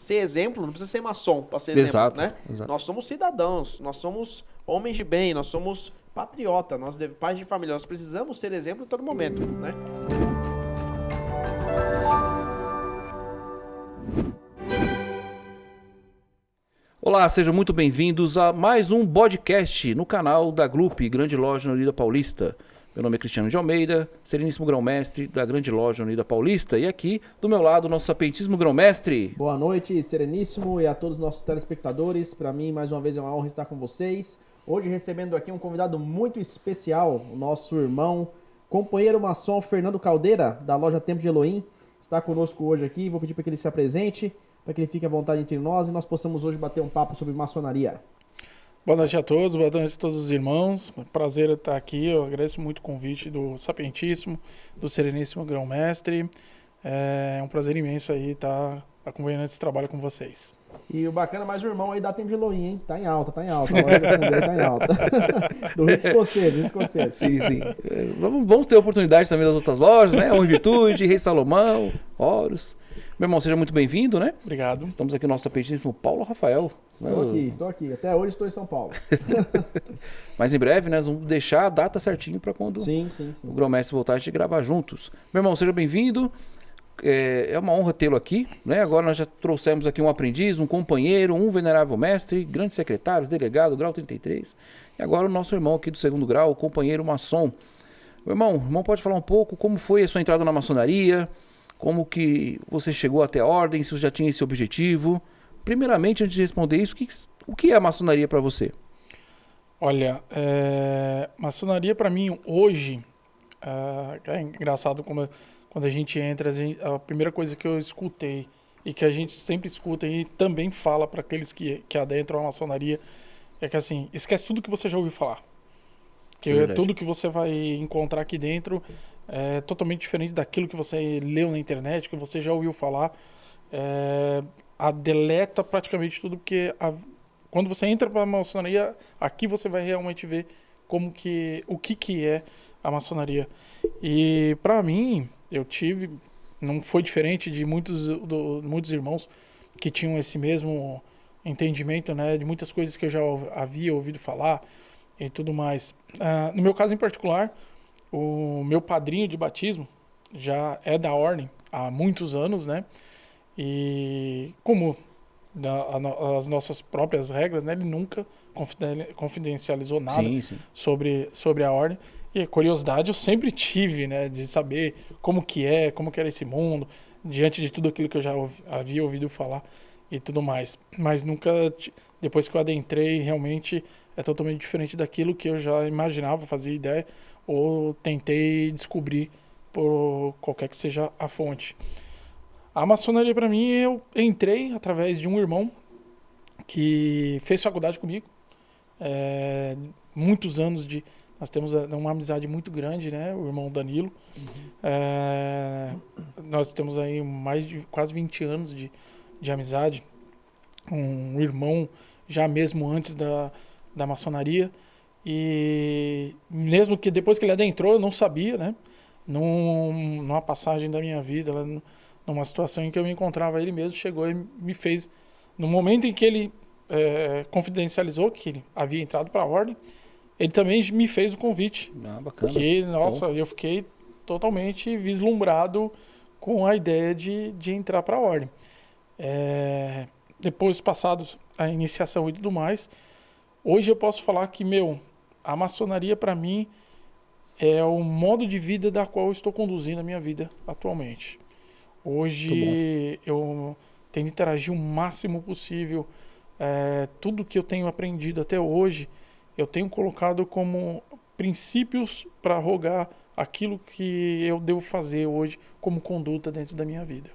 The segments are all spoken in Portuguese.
ser exemplo, não precisa ser maçom para ser Exato, exemplo, né? exato. Nós somos cidadãos, nós somos homens de bem, nós somos patriota, pais de família, nós precisamos ser exemplo em todo momento, né? Olá, sejam muito bem-vindos a mais um podcast no canal da Glupe, Grande Loja Unida Paulista. Meu nome é Cristiano de Almeida, Sereníssimo Grão-Mestre da Grande Loja Unida Paulista. E aqui, do meu lado, nosso sapientíssimo Grão-Mestre. Boa noite, Sereníssimo, e a todos os nossos telespectadores. Para mim, mais uma vez, é uma honra estar com vocês. Hoje, recebendo aqui um convidado muito especial, o nosso irmão, companheiro maçom Fernando Caldeira, da loja Tempo de Elohim. Está conosco hoje aqui, vou pedir para que ele se apresente, para que ele fique à vontade entre nós e nós possamos hoje bater um papo sobre maçonaria. Boa noite a todos, boa noite a todos os irmãos. Prazer estar aqui, eu agradeço muito o convite do Sapientíssimo, do Sereníssimo Grão-Mestre. É um prazer imenso aí estar acompanhando esse trabalho com vocês. E o bacana, mais o irmão aí da Tempo de Elohim, hein? Tá em alta. A loja do fundo aí tá em alta. Do Rito Escocês. Sim. Vamos ter oportunidade também das outras lojas, né? Honra e Virtude, Rei Salomão, Horus. Meu irmão, seja muito bem-vindo, né? Obrigado. Estamos aqui no nosso sapientíssimo Paulo Rafael. Estou aqui. Até hoje estou em São Paulo. Mas em breve, né? Vamos deixar a data certinho para quando Sim. o Grão-Mestre voltar a gente gravar juntos. Meu irmão, seja bem-vindo. É uma honra tê-lo aqui, né? Agora nós já trouxemos aqui um aprendiz, um companheiro, um venerável mestre, grandes secretários, delegado, grau 33. E agora o nosso irmão aqui do segundo grau, o companheiro maçom. Meu irmão pode falar um pouco como foi a sua entrada na maçonaria, como que você chegou até a ordem, se você já tinha esse objetivo. Primeiramente, antes de responder isso, o que é a maçonaria para você? Olha, maçonaria para mim hoje, é engraçado como quando a gente entra, a primeira coisa que eu escutei e que a gente sempre escuta e também fala para aqueles que adentram a maçonaria é que assim, esquece tudo que você já ouviu falar. Que tudo que você vai encontrar aqui dentro é totalmente diferente daquilo que você leu na internet, que você já ouviu falar. Deleta praticamente tudo, porque quando você entra para a maçonaria, aqui você vai realmente ver o que é a maçonaria. E para mim, não foi diferente de muitos irmãos que tinham esse mesmo entendimento, né, de muitas coisas que eu já havia ouvido falar e tudo mais. No meu caso em particular, o meu padrinho de batismo já é da ordem há muitos anos, né, e como as nossas próprias regras, né, ele nunca confidencializou nada sobre a ordem. E a curiosidade eu sempre tive, né, de saber como que era esse mundo, diante de tudo aquilo que eu já havia ouvido falar e tudo mais. Mas nunca, depois que eu adentrei, realmente é totalmente diferente daquilo que eu já imaginava, fazia ideia, ou tentei descobrir por qualquer que seja a fonte. A maçonaria, para mim, eu entrei através de um irmão que fez faculdade comigo, muitos anos nós temos uma amizade muito grande, né? O irmão Danilo. Nós temos aí mais de quase 20 anos de amizade. Um irmão já mesmo antes da maçonaria. E mesmo que depois que ele adentrou, eu não sabia, né? Numa passagem da minha vida, numa situação em que eu me encontrava, ele mesmo chegou e me fez... No momento em que ele confidencializou que ele havia entrado para a ordem, ele também me fez o convite. Bacana. Eu fiquei totalmente vislumbrado com a ideia de entrar para a ordem. Depois, passados a iniciação e tudo mais, hoje eu posso falar que, a maçonaria para mim é o modo de vida da qual eu estou conduzindo a minha vida atualmente. Hoje eu tento interagir o máximo possível. Tudo que eu tenho aprendido até hoje, eu tenho colocado como princípios para rogar aquilo que eu devo fazer hoje como conduta dentro da minha vida.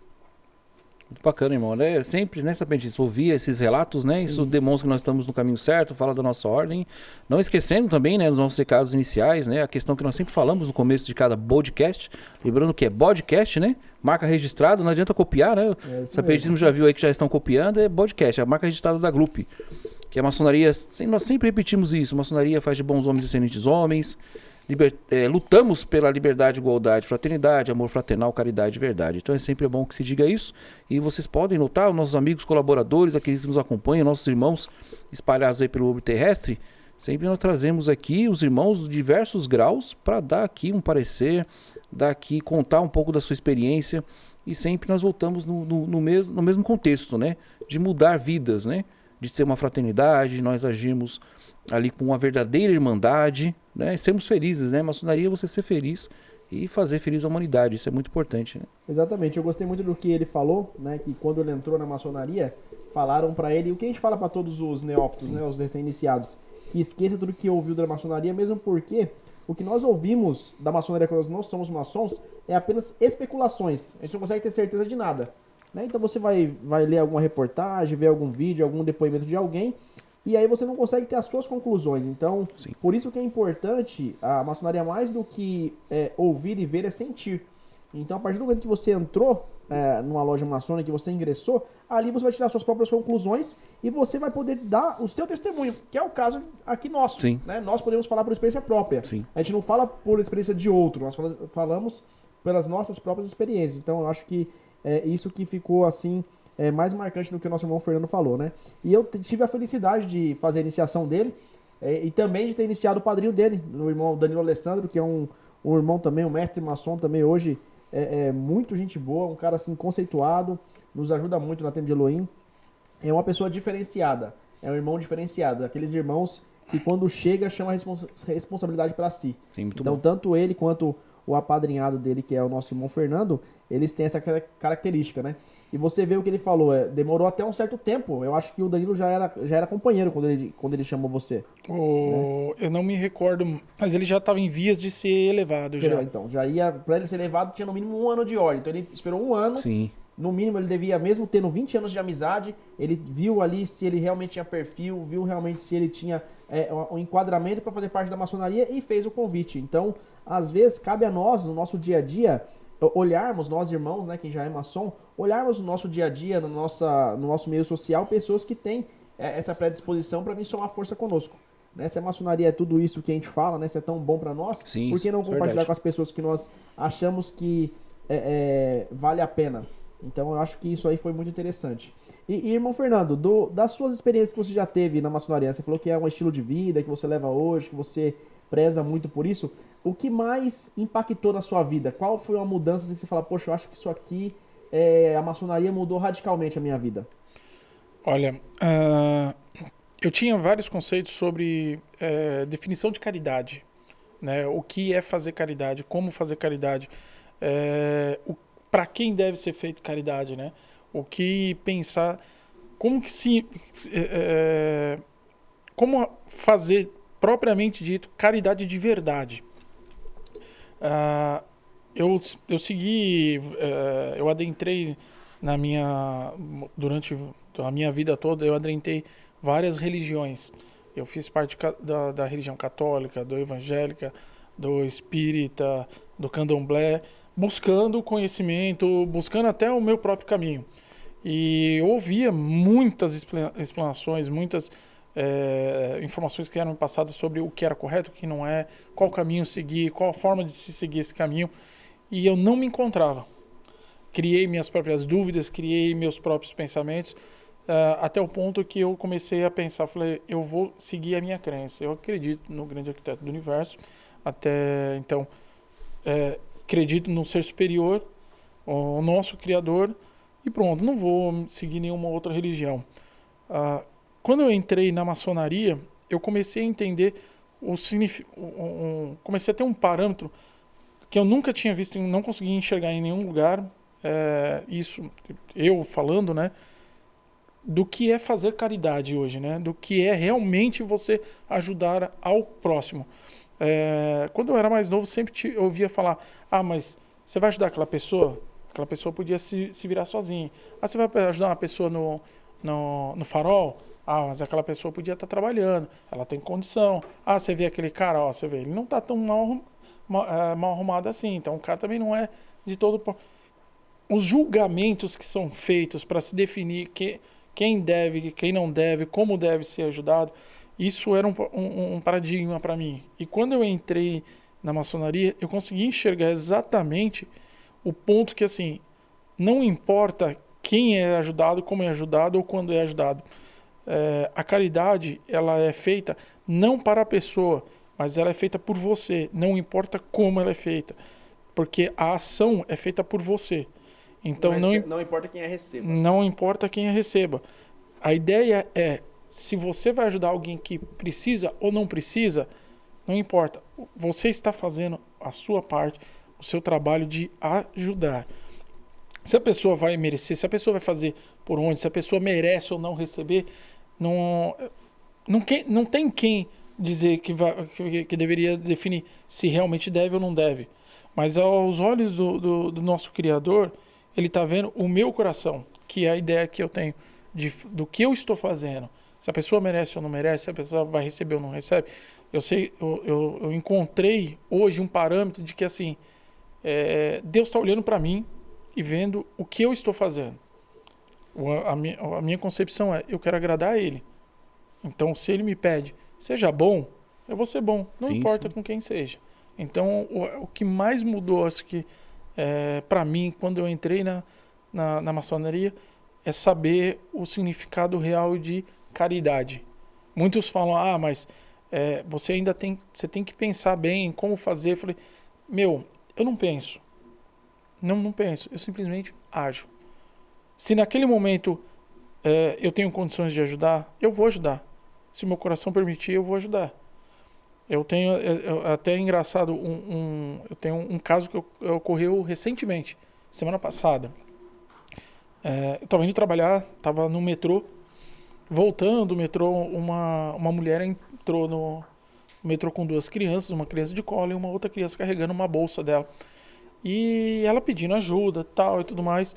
Muito bacana, irmão. Sempre, né, Sapientíssimo, ouvir esses relatos, né? Sim. Isso demonstra que nós estamos no caminho certo, fala da nossa ordem. Não esquecendo também, né, dos nossos recados iniciais, né? A questão que nós sempre falamos no começo de cada podcast. Lembrando que é podcast, né? Marca registrada, não adianta copiar, né? Sapientíssimo já viu aí que já estão copiando, é podcast, é a marca registrada da Glupe. Que a maçonaria, nós sempre repetimos isso, a maçonaria faz de bons homens excelentes homens. lutamos pela liberdade, igualdade, fraternidade, amor fraternal, caridade e verdade. Então é sempre bom que se diga isso. E vocês podem notar, os nossos amigos colaboradores, aqueles que nos acompanham, nossos irmãos espalhados aí pelo orbe terrestre, sempre nós trazemos aqui os irmãos de diversos graus para dar aqui um parecer, contar um pouco da sua experiência. E sempre nós voltamos no mesmo contexto, né? De mudar vidas, né? De ser uma fraternidade, nós agimos ali com uma verdadeira irmandade, né? E sermos felizes, né? Maçonaria é você ser feliz e fazer feliz a humanidade, isso é muito importante, né? Exatamente, eu gostei muito do que ele falou, né? Que quando ele entrou na maçonaria, falaram para ele, o que a gente fala para todos os neófitos, né? Os recém-iniciados, que esqueça tudo que ouviu da maçonaria, mesmo porque o que nós ouvimos da maçonaria quando nós não somos maçons é apenas especulações. A gente não consegue ter certeza de nada, né? Então você vai ler alguma reportagem, ver algum vídeo, algum depoimento de alguém, e aí você não consegue ter as suas conclusões. Então, Sim. Por isso que é importante, a maçonaria mais do que ouvir e ver é sentir. Então, a partir do momento que você entrou numa loja maçônica, que você ingressou, ali você vai tirar suas próprias conclusões e você vai poder dar o seu testemunho, que é o caso aqui nosso. Sim. Né? Nós podemos falar por experiência própria. Sim. A gente não fala por experiência de outro, nós falamos pelas nossas próprias experiências. Então, eu acho que é isso que ficou assim mais marcante do que o nosso irmão Fernando falou, né? E eu tive a felicidade de fazer a iniciação dele e também de ter iniciado o padrinho dele, o irmão Danilo Alessandro, que é um irmão também, um mestre maçom também hoje, muito gente boa, um cara assim conceituado, nos ajuda muito na Templo de Elohim. É uma pessoa diferenciada, é um irmão diferenciado, aqueles irmãos que quando chega chama a responsabilidade para si. Sim, muito Então, bom. tanto ele quanto o apadrinhado dele, que é o nosso irmão Fernando, eles têm essa característica, né? E você vê o que ele falou, demorou até um certo tempo. Eu acho que o Danilo já era companheiro quando ele chamou você. Eu não me recordo, mas ele já estava em vias de ser elevado já. Então, já ia, para ele ser elevado, tinha no mínimo 1 ano de ordem. Então ele esperou 1 ano. Sim. No mínimo, ele devia, mesmo tendo 20 anos de amizade, ele viu ali se ele realmente tinha perfil, viu realmente se ele tinha um enquadramento para fazer parte da maçonaria e fez o convite. Então, às vezes, cabe a nós, no nosso dia a dia, olharmos, nós irmãos, né, quem já é maçom, olharmos no nosso dia a dia, no nosso meio social, pessoas que têm essa predisposição para vir somar força conosco. Né? Se a maçonaria é tudo isso que a gente fala, né, se é tão bom para nós, Sim, por que não compartilhar verdade. com as pessoas que nós achamos que vale a pena? Então eu acho que isso aí foi muito interessante. E irmão Fernando, das suas experiências que você já teve na maçonaria, você falou que é um estilo de vida que você leva hoje, que você preza muito por isso. O que mais impactou na sua vida? Qual foi uma mudança assim, que você fala, poxa, eu acho que isso aqui, a maçonaria mudou radicalmente a minha vida? Olha, eu tinha vários conceitos sobre definição de caridade, né? O que é fazer caridade, como fazer caridade, para quem deve ser feito caridade, né? O que pensar, como fazer propriamente dito caridade de verdade. Eu segui, eu adentrei durante a minha vida toda, eu adentrei várias religiões. Eu fiz parte da religião católica, do evangélica, do espírita, do candomblé, buscando conhecimento, buscando até o meu próprio caminho. E eu ouvia muitas explanações, muitas informações que eram passadas sobre o que era correto, o que não é, qual caminho seguir, qual a forma de se seguir esse caminho. E eu não me encontrava. Criei minhas próprias dúvidas, criei meus próprios pensamentos, até o ponto que eu comecei a pensar, falei, eu vou seguir a minha crença. Eu acredito no grande arquiteto do universo, até então acredito no ser superior, o nosso Criador, e pronto, não vou seguir nenhuma outra religião. Quando eu entrei na maçonaria, eu comecei a entender comecei a ter um parâmetro que eu nunca tinha visto, não conseguia enxergar em nenhum lugar, isso eu falando, né, do que é fazer caridade hoje, né, do que é realmente você ajudar ao próximo. Quando eu era mais novo, sempre ouvia falar, mas você vai ajudar aquela pessoa? Aquela pessoa podia se virar sozinha. Você vai ajudar uma pessoa no farol? Mas aquela pessoa podia estar trabalhando, ela tem condição. Você vê aquele cara, você vê, ele não está tão mal arrumado assim, então o cara também não é de todo... Os julgamentos que são feitos para se definir quem deve, quem não deve, como deve ser ajudado, isso era um paradigma para mim. E quando eu entrei na maçonaria, eu consegui enxergar exatamente o ponto que, assim, não importa quem é ajudado, como é ajudado ou quando é ajudado. A caridade, ela é feita não para a pessoa, mas ela é feita por você. Não importa como ela é feita, porque a ação é feita por você. Então não importa quem a receba. Não importa quem a receba. A ideia é, se você vai ajudar alguém que precisa ou não precisa, não importa. Você está fazendo a sua parte, o seu trabalho de ajudar. Se a pessoa vai merecer, se a pessoa vai fazer por onde, se a pessoa merece ou não receber, não tem quem dizer que deveria definir se realmente deve ou não deve. Mas aos olhos do nosso Criador, Ele está vendo o meu coração, que é a ideia que eu tenho do que eu estou fazendo. Se a pessoa merece ou não merece, se a pessoa vai receber ou não recebe. Eu encontrei hoje um parâmetro de que, assim, Deus está olhando para mim e vendo o que eu estou fazendo. A minha concepção é, eu quero agradar a Ele. Então, se Ele me pede, seja bom, eu vou ser bom. Não importa com quem seja. Então, o que mais mudou, acho que, para mim, quando eu entrei na maçonaria, é saber o significado real de caridade. Muitos falam, mas você ainda tem que pensar bem em como fazer. Eu falei, eu não penso. Não penso, eu simplesmente ajo. Se naquele momento eu tenho condições de ajudar, eu vou ajudar. Se o meu coração permitir, eu vou ajudar. Eu tenho, até é engraçado, eu tenho um caso que ocorreu recentemente, semana passada. Eu estava indo trabalhar, estava no metrô, voltando do metrô, uma mulher entrou no metrô com 2 crianças, uma criança de colo e uma outra criança carregando uma bolsa dela. E ela pedindo ajuda, tal e tudo mais.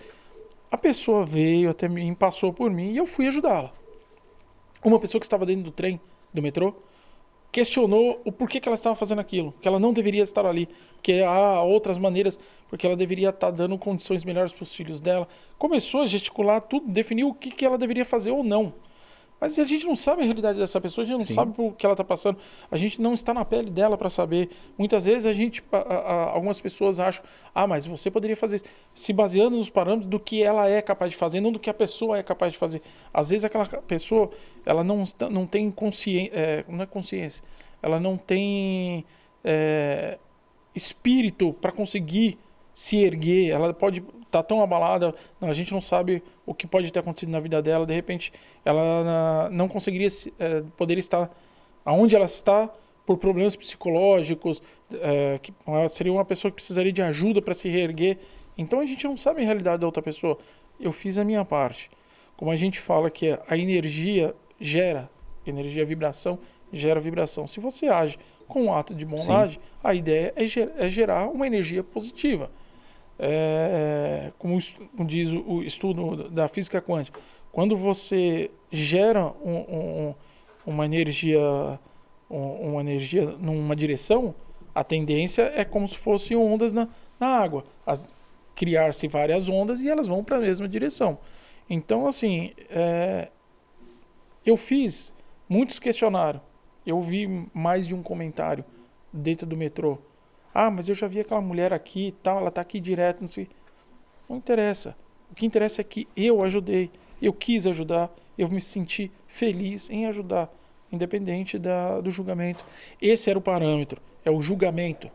A pessoa veio até mim, passou por mim e eu fui ajudá-la. Uma pessoa que estava dentro do trem, do metrô, questionou o porquê que ela estava fazendo aquilo, que ela não deveria estar ali, que há outras maneiras, porque ela deveria estar dando condições melhores para os filhos dela. Começou a gesticular tudo, definiu o que ela deveria fazer ou não. Mas a gente não sabe a realidade dessa pessoa, a gente não sabe por que ela está passando, a gente não está na pele dela para saber. Muitas vezes algumas pessoas acham, mas você poderia fazer, se baseando nos parâmetros do que ela é capaz de fazer, não do que a pessoa é capaz de fazer. Às vezes aquela pessoa, ela não tem consciência, não é consciência, ela não tem espírito para conseguir se erguer, ela pode estar tão abalada, a gente não sabe o que pode ter acontecido na vida dela, de repente ela não conseguiria poder estar aonde ela está por problemas psicológicos, que seria uma pessoa que precisaria de ajuda para se reerguer. Então a gente não sabe a realidade da outra pessoa. Eu fiz a minha parte. Como a gente fala que a energia vibração gera vibração. Se você age com um ato de bondade, a ideia é gerar uma energia positiva. Como diz o estudo da física quântica, quando você gera uma energia numa direção, a tendência é como se fossem ondas na água, criar-se várias ondas e elas vão para a mesma direção. Então, assim, muitos questionaram, eu vi mais de um comentário dentro do metrô. Mas eu já vi aquela mulher aqui e tal, ela está aqui direto, não sei. Não interessa. O que interessa é que eu ajudei, eu quis ajudar, eu me senti feliz em ajudar, independente do julgamento. Esse era o parâmetro, é o julgamento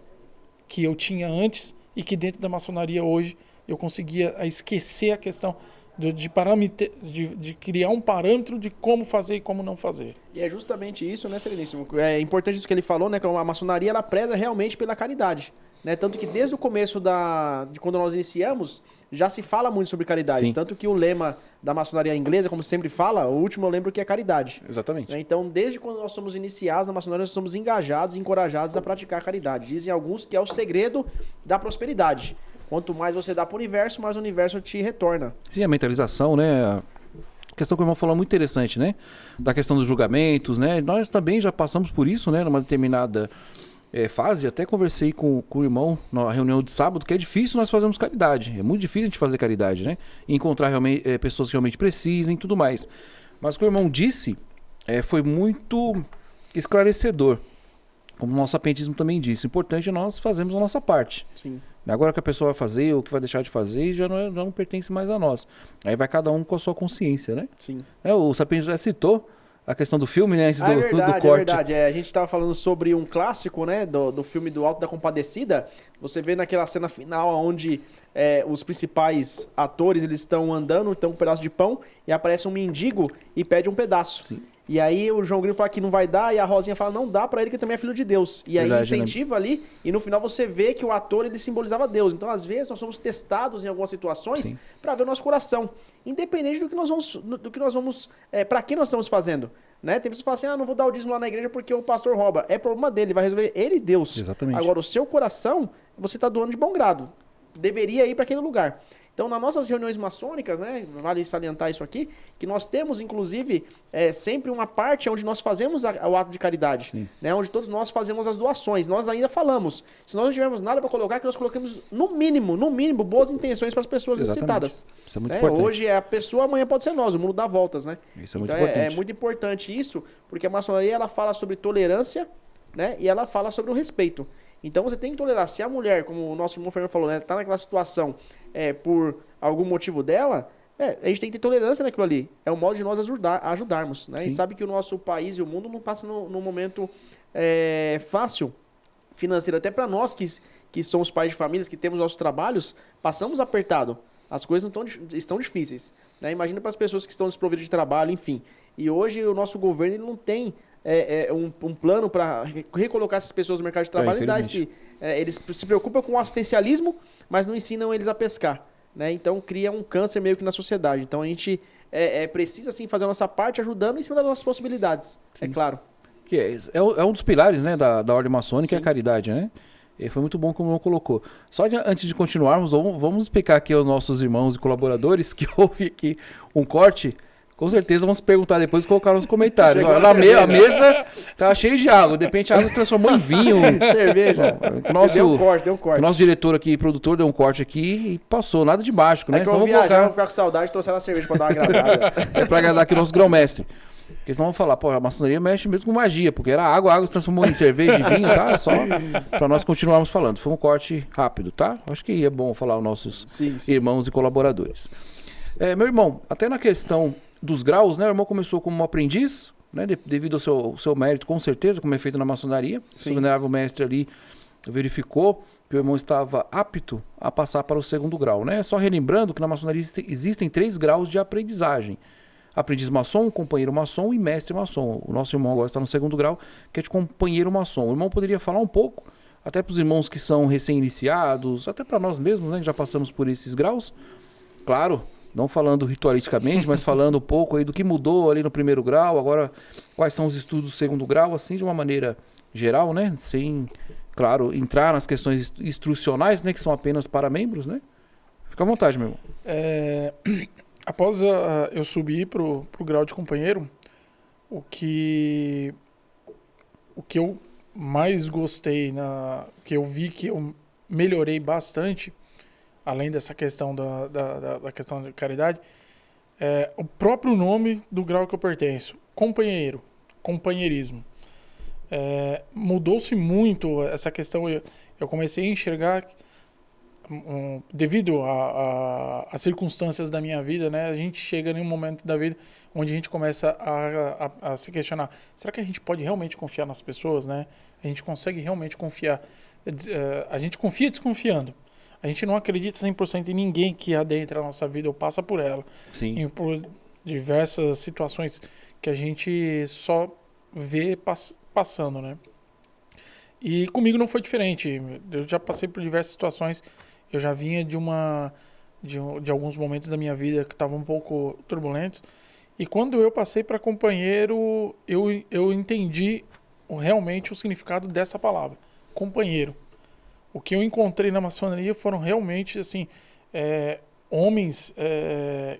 que eu tinha antes e que dentro da maçonaria hoje eu conseguia esquecer a questão de criar um parâmetro de como fazer e como não fazer. E é justamente isso, né, Sereníssimo? É importante isso que ele falou, né, que a maçonaria ela preza realmente pela caridade, né? Tanto que desde o começo de quando nós iniciamos, já se fala muito sobre caridade. Sim. Tanto que o lema da maçonaria inglesa, como sempre fala, o último eu lembro que é caridade. Exatamente. Né? Então, desde quando nós somos iniciados na maçonaria, nós somos engajados e encorajados a praticar a caridade. Dizem alguns que é o segredo da prosperidade. Quanto mais você dá para o universo, mais o universo te retorna. Sim, a mentalização, né? A questão que o irmão falou é muito interessante, né? Da questão dos julgamentos, né? Nós também já passamos por isso, né? Numa determinada fase. Até conversei com o irmão na reunião de sábado, que é difícil nós fazermos caridade. É muito difícil a gente fazer caridade, né? E encontrar realmente, pessoas que realmente precisem e tudo mais. Mas o que o irmão disse foi muito esclarecedor. como o nosso sapientismo também disse, o importante é nós fazermos a nossa parte. Sim. Agora que a pessoa vai fazer ou que vai deixar de fazer, já não pertence mais a nós. Aí vai cada um com a sua consciência, né? Sim. O Sapiens já citou a questão do filme, né? Antes do corte. É verdade. A gente estava falando sobre um clássico, né? Do filme do Alto da Compadecida. Você vê naquela cena final onde os principais atores eles estão andando, estão com um pedaço de pão e aparece um mendigo e pede um pedaço. Sim. E aí o João Grilo fala que não vai dar e a Rosinha fala não dá pra ele que também é filho de Deus. E aí Verdade, incentiva ali e no final você vê que o ator ele simbolizava Deus. Então às vezes nós somos testados em algumas situações para ver o nosso coração, independente do que nós vamos para que nós estamos fazendo. Né? Tem pessoas que falam assim, não vou dar o dízimo lá na igreja porque o pastor rouba. É problema dele, vai resolver ele e Deus. Exatamente. Agora o seu coração, você está doando de bom grado. Deveria ir para aquele lugar. Então, nas nossas reuniões maçônicas, né, vale salientar isso aqui, que nós temos, inclusive, sempre uma parte onde nós fazemos o ato de caridade, né, onde todos nós fazemos as doações. Nós ainda falamos, se nós não tivermos nada para colocar, que nós coloquemos, no mínimo, boas intenções para as pessoas necessitadas. Isso é muito importante. Hoje é a pessoa, amanhã pode ser nós, o mundo dá voltas, né? Isso é muito então, importante. É muito importante isso, porque a maçonaria ela fala sobre tolerância, né, e ela fala sobre o respeito. Então você tem que tolerar. Se a mulher, como o nosso irmão Fernando falou, né, tá naquela situação por algum motivo dela, a gente tem que ter tolerância naquilo ali. É um modo de nós ajudarmos. Né? A gente sabe que o nosso país e o mundo não passa num momento fácil financeiro. Até para nós que somos pais de famílias, que temos nossos trabalhos, passamos apertado. As coisas estão difíceis. Né? Imagina para as pessoas que estão desprovidas de trabalho, enfim. E hoje o nosso governo ele não tem um plano para recolocar essas pessoas no mercado de trabalho e dar eles se preocupam com o assistencialismo, mas não ensinam eles a pescar, né? Então cria um câncer meio que na sociedade. Então a gente precisa sim fazer a nossa parte ajudando em cima das nossas possibilidades, é claro. Que é um dos pilares, né, da ordem maçônica, é a caridade, né? E foi muito bom como eu colocou. Antes de continuarmos, vamos explicar aqui aos nossos irmãos e colaboradores que houve aqui um corte. Com certeza vamos perguntar depois e colocar nos comentários. A mesa tá cheia de água. De repente a água se transformou em vinho. Cerveja. Deu um corte. O nosso diretor aqui, produtor, deu um corte aqui e passou. Nada de mágico, né? Que eu viajar, vou ficar com saudade de trouxer uma cerveja pra dar uma agradada. Pra agradar aqui o nosso grão-mestre. Porque senão vão falar, a maçonaria mexe mesmo com magia, porque era água, a água se transformou em cerveja e vinho, tá? Só pra nós continuarmos falando. Foi um corte rápido, tá? Acho que é bom falar aos nossos irmãos e colaboradores. Meu irmão, até na questão dos graus, né? O irmão começou como um aprendiz, né? Devido ao seu mérito, com certeza, como é feito na maçonaria. O venerável mestre ali verificou que o irmão estava apto a passar para o segundo grau, né? Só relembrando que na maçonaria existem 3 graus de aprendizagem. Aprendiz maçom, companheiro maçom e mestre maçom. O nosso irmão agora está no segundo grau, que é de companheiro maçom. O irmão poderia falar um pouco, até para os irmãos que são recém-iniciados, até para nós mesmos, né? Que já passamos por esses graus. Claro, não falando ritualisticamente, mas falando um pouco aí do que mudou ali no primeiro grau, agora quais são os estudos do segundo grau, assim de uma maneira geral, né? Sem, claro, entrar nas questões instrucionais, né? Que são apenas para membros, né? Fica à vontade, meu irmão. Após eu subir pro grau de companheiro, o que eu mais gostei, que eu vi que eu melhorei bastante, além dessa questão da questão de caridade, o próprio nome do grau que eu pertenço, companheiro, companheirismo. Mudou-se muito essa questão, eu comecei a enxergar, devido às circunstâncias da minha vida, né, a gente chega em um momento da vida onde a gente começa a se questionar, será que a gente pode realmente confiar nas pessoas, né? A gente consegue realmente confiar, a gente confia desconfiando. A gente não acredita 100% em ninguém que adentra a nossa vida ou passa por ela. Sim. E por diversas situações que a gente só vê passando, né? E comigo não foi diferente. Eu já passei por diversas situações. Eu já vinha de alguns momentos da minha vida que estavam um pouco turbulentos. E quando eu passei para companheiro, eu entendi realmente o significado dessa palavra, companheiro. O que eu encontrei na maçonaria foram realmente assim, homens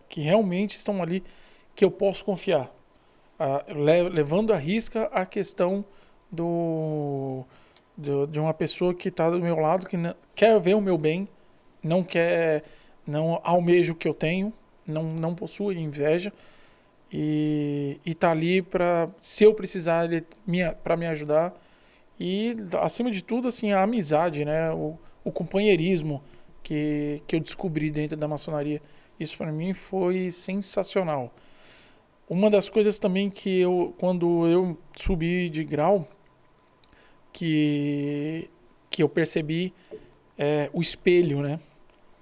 que realmente estão ali, que eu posso confiar. Levando à risca a questão de uma pessoa que está do meu lado, que quer ver o meu bem, não almeja o que eu tenho, não possui inveja, e está ali para, se eu precisar, para me ajudar. E, acima de tudo, assim, a amizade, né? O companheirismo que eu descobri dentro da maçonaria. Isso para mim foi sensacional. Uma das coisas também que quando eu subi de grau, que eu percebi é o espelho, né?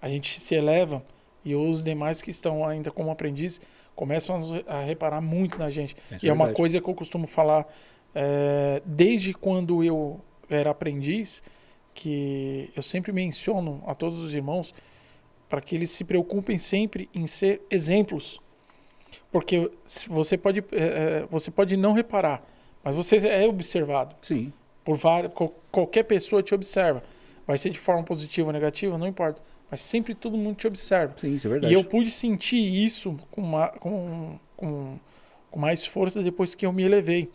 A gente se eleva e os demais que estão ainda como aprendiz começam a reparar muito na gente. Essa E é uma verdade. coisa que eu costumo falar desde quando eu era aprendiz, que eu sempre menciono a todos os irmãos para que eles se preocupem sempre em ser exemplos. Porque você pode não reparar, mas você é observado. Sim. Qualquer pessoa te observa. Vai ser de forma positiva ou negativa, não importa. Mas sempre todo mundo te observa. Sim, isso é verdade. E eu pude sentir isso com mais força depois que eu me elevei.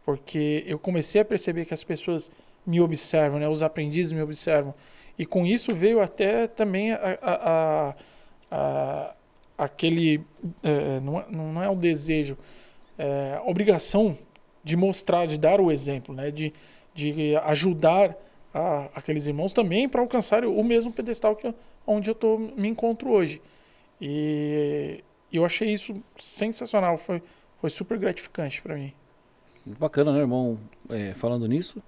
Porque eu comecei a perceber que as pessoas me observam, né? Os aprendizes me observam. E com isso veio até também aquele... não é o desejo, a obrigação de mostrar, de dar o exemplo, né? De ajudar aqueles irmãos também para alcançar o mesmo pedestal onde eu me encontro hoje. E eu achei isso sensacional, foi super gratificante para mim. Bacana, né, irmão? Falando nisso.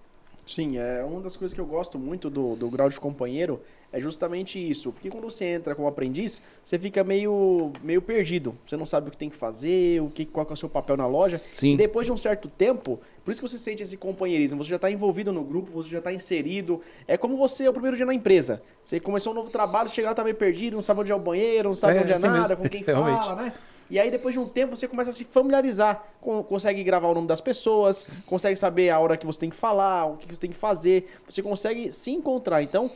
Sim, uma das coisas que eu gosto muito do grau de companheiro é justamente isso. Porque quando você entra como aprendiz, você fica meio perdido. Você não sabe o que tem que fazer, qual que é o seu papel na loja. Sim. E depois de um certo tempo, por isso que você sente esse companheirismo. Você já está envolvido no grupo, você já está inserido. É como você, o primeiro dia na empresa. Você começou um novo trabalho, chega lá, tá meio perdido, não sabe onde é o banheiro, não sabe onde é assim nada, mesmo. com quem Realmente. fala, né? E aí, depois de um tempo, você começa a se familiarizar, consegue gravar o nome das pessoas, consegue saber a hora que você tem que falar, o que você tem que fazer, você consegue se encontrar. Então,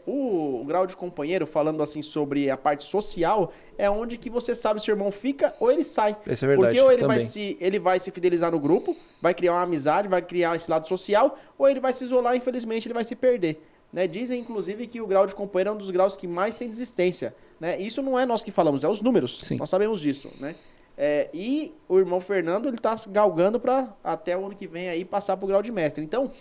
o grau de companheiro, falando assim sobre a parte social, é onde que você sabe se o irmão fica ou ele sai. Isso é verdade. Porque ou também. ele vai se fidelizar no grupo, vai criar uma amizade, vai criar esse lado social, ou ele vai se isolar, infelizmente ele vai se perder. Né? Dizem, inclusive, que o grau de companheiro é um dos graus que mais tem desistência. Né? Isso não é nós que falamos, é os números. Sim. Nós sabemos disso. Né? E o irmão Fernando, ele está galgando para até o ano que vem aí passar para o grau de mestre. Então,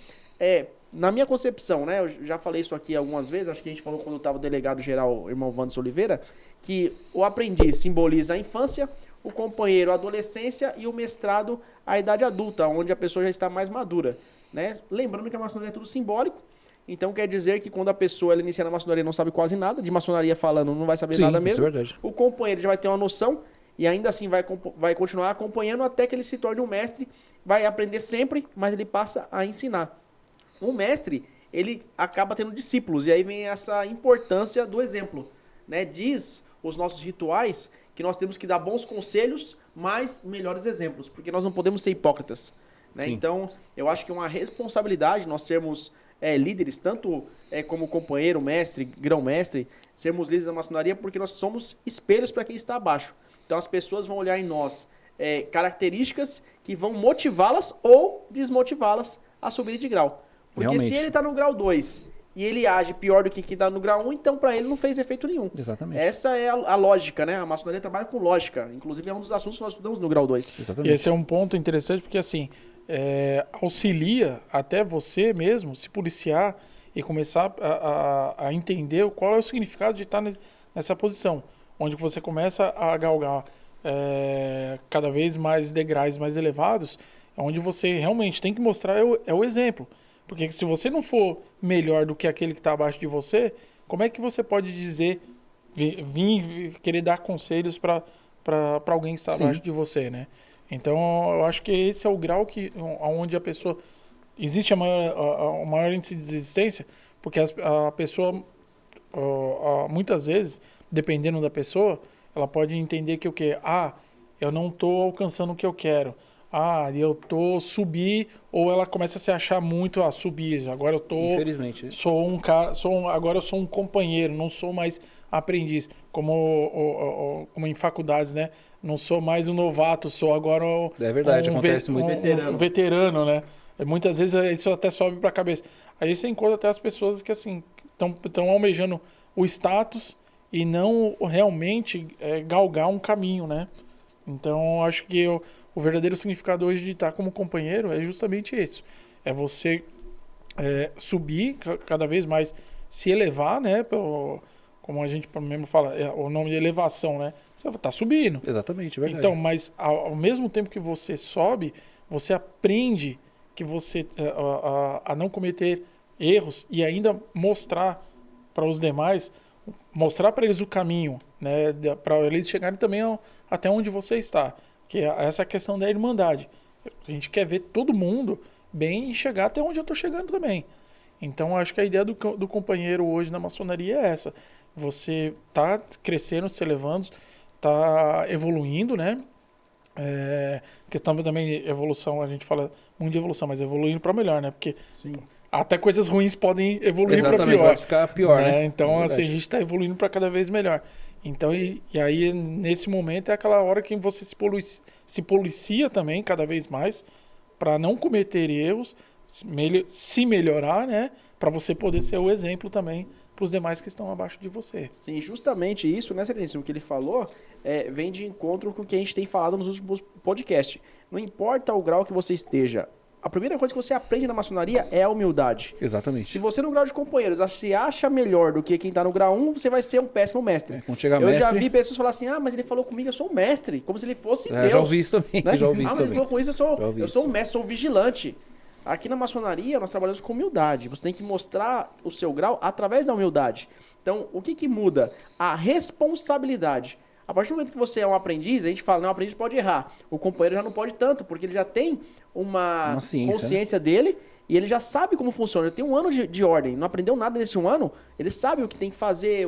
na minha concepção, né, eu já falei isso aqui algumas vezes, acho que a gente falou quando estava o delegado geral, o irmão Wanderson Oliveira, que o aprendiz simboliza a infância, o companheiro a adolescência e o mestrado a idade adulta, onde a pessoa já está mais madura. Né? Lembrando que a maçonaria é tudo simbólico. Então quer dizer que quando a pessoa ela inicia na maçonaria não sabe quase nada, de maçonaria falando não vai saber Sim, nada mesmo. Isso é verdade. O companheiro já vai ter uma noção e ainda assim vai continuar acompanhando até que ele se torne um mestre, vai aprender sempre, mas ele passa a ensinar. Um mestre, ele acaba tendo discípulos e aí vem essa importância do exemplo. Né? Diz os nossos rituais que nós temos que dar bons conselhos, mas melhores exemplos, porque nós não podemos ser hipócritas. Né? Então, eu acho que é uma responsabilidade nós sermos líderes, tanto como companheiro, mestre, grão-mestre, sermos líderes da maçonaria, porque nós somos espelhos para quem está abaixo. Então as pessoas vão olhar em nós características que vão motivá-las ou desmotivá-las a subir de grau. Porque Realmente. se ele está no grau 2 e ele age pior do que quem está no grau 1, então para ele não fez efeito nenhum. Exatamente. Essa é a lógica, né? A maçonaria trabalha com lógica. Inclusive é um dos assuntos que nós estudamos no grau 2. Exatamente. E esse é um ponto interessante porque, assim, auxilia até você mesmo se policiar e começar a entender qual é o significado de estar nessa posição, onde você começa a galgar cada vez mais degraus mais elevados, onde você realmente tem que mostrar o exemplo. Porque se você não for melhor do que aquele que está abaixo de você, como é que você pode dizer, vir querer dar conselhos para alguém que está abaixo de você, né? Então, eu acho que esse é o grau onde a pessoa... Existe o maior índice de desistência, porque a pessoa, muitas vezes, dependendo da pessoa, ela pode entender que o quê? Eu não estou alcançando o que eu quero. Eu tô subir, ou ela começa a se achar muito subir. Agora eu tô... Infelizmente. Sou um cara, agora eu sou um companheiro, não sou mais aprendiz, como em faculdades, né? Não sou mais um novato, sou agora É verdade, acontece muito. Um veterano, né? Muitas vezes isso até sobe para a cabeça. Aí você encontra até as pessoas que assim estão almejando o status e não realmente galgar um caminho, né? Então acho que o verdadeiro significado hoje de estar como companheiro é justamente isso. É você subir, cada vez mais se elevar, né? Como a gente mesmo fala, o nome de elevação, né? Você está subindo. Exatamente, é verdade. Então, mas ao mesmo tempo que você sobe, você aprende que você a não cometer erros e ainda mostrar para os demais, mostrar para eles o caminho, né? Para eles chegarem também até onde você está. Que essa é a questão da irmandade. A gente quer ver todo mundo bem e chegar até onde eu estou chegando também. Então, acho que a ideia do companheiro hoje na maçonaria é essa. Você tá crescendo, se elevando, tá evoluindo, né? Questão também de evolução, a gente fala muito de evolução, mas evoluindo para melhor, né? Porque Sim. até coisas ruins podem evoluir para Exatamente, pior. vai ficar pior, né? Então, assim, a gente está evoluindo para cada vez melhor. Então, e aí, nesse momento, é aquela hora que você se policia também, cada vez mais, para não cometer erros, se melhorar, né? Para você poder ser o exemplo também para os demais que estão abaixo de você. Sim, justamente isso, né, Sereníssimo, que ele falou, vem de encontro com o que a gente tem falado nos últimos podcasts. Não importa o grau que você esteja, a primeira coisa que você aprende na maçonaria é a humildade. Exatamente. Se você no grau de companheiros se acha melhor do que quem está no grau 1, você vai ser um péssimo mestre. Quando chegar Eu mestre... já vi pessoas falar assim, mas ele falou comigo, eu sou um mestre, como se ele fosse Deus. Já ouvi isso também, né? já ouvi isso mas ele também. falou com isso, eu sou um mestre, sou um vigilante. Aqui na maçonaria, nós trabalhamos com humildade. Você tem que mostrar o seu grau através da humildade. Então, o que muda? A responsabilidade. A partir do momento que você é um aprendiz, a gente fala, não, o aprendiz pode errar. O companheiro já não pode tanto, porque ele já tem uma consciência dele e ele já sabe como funciona. Ele tem um ano de ordem, não aprendeu nada nesse um ano, ele sabe o que tem que fazer,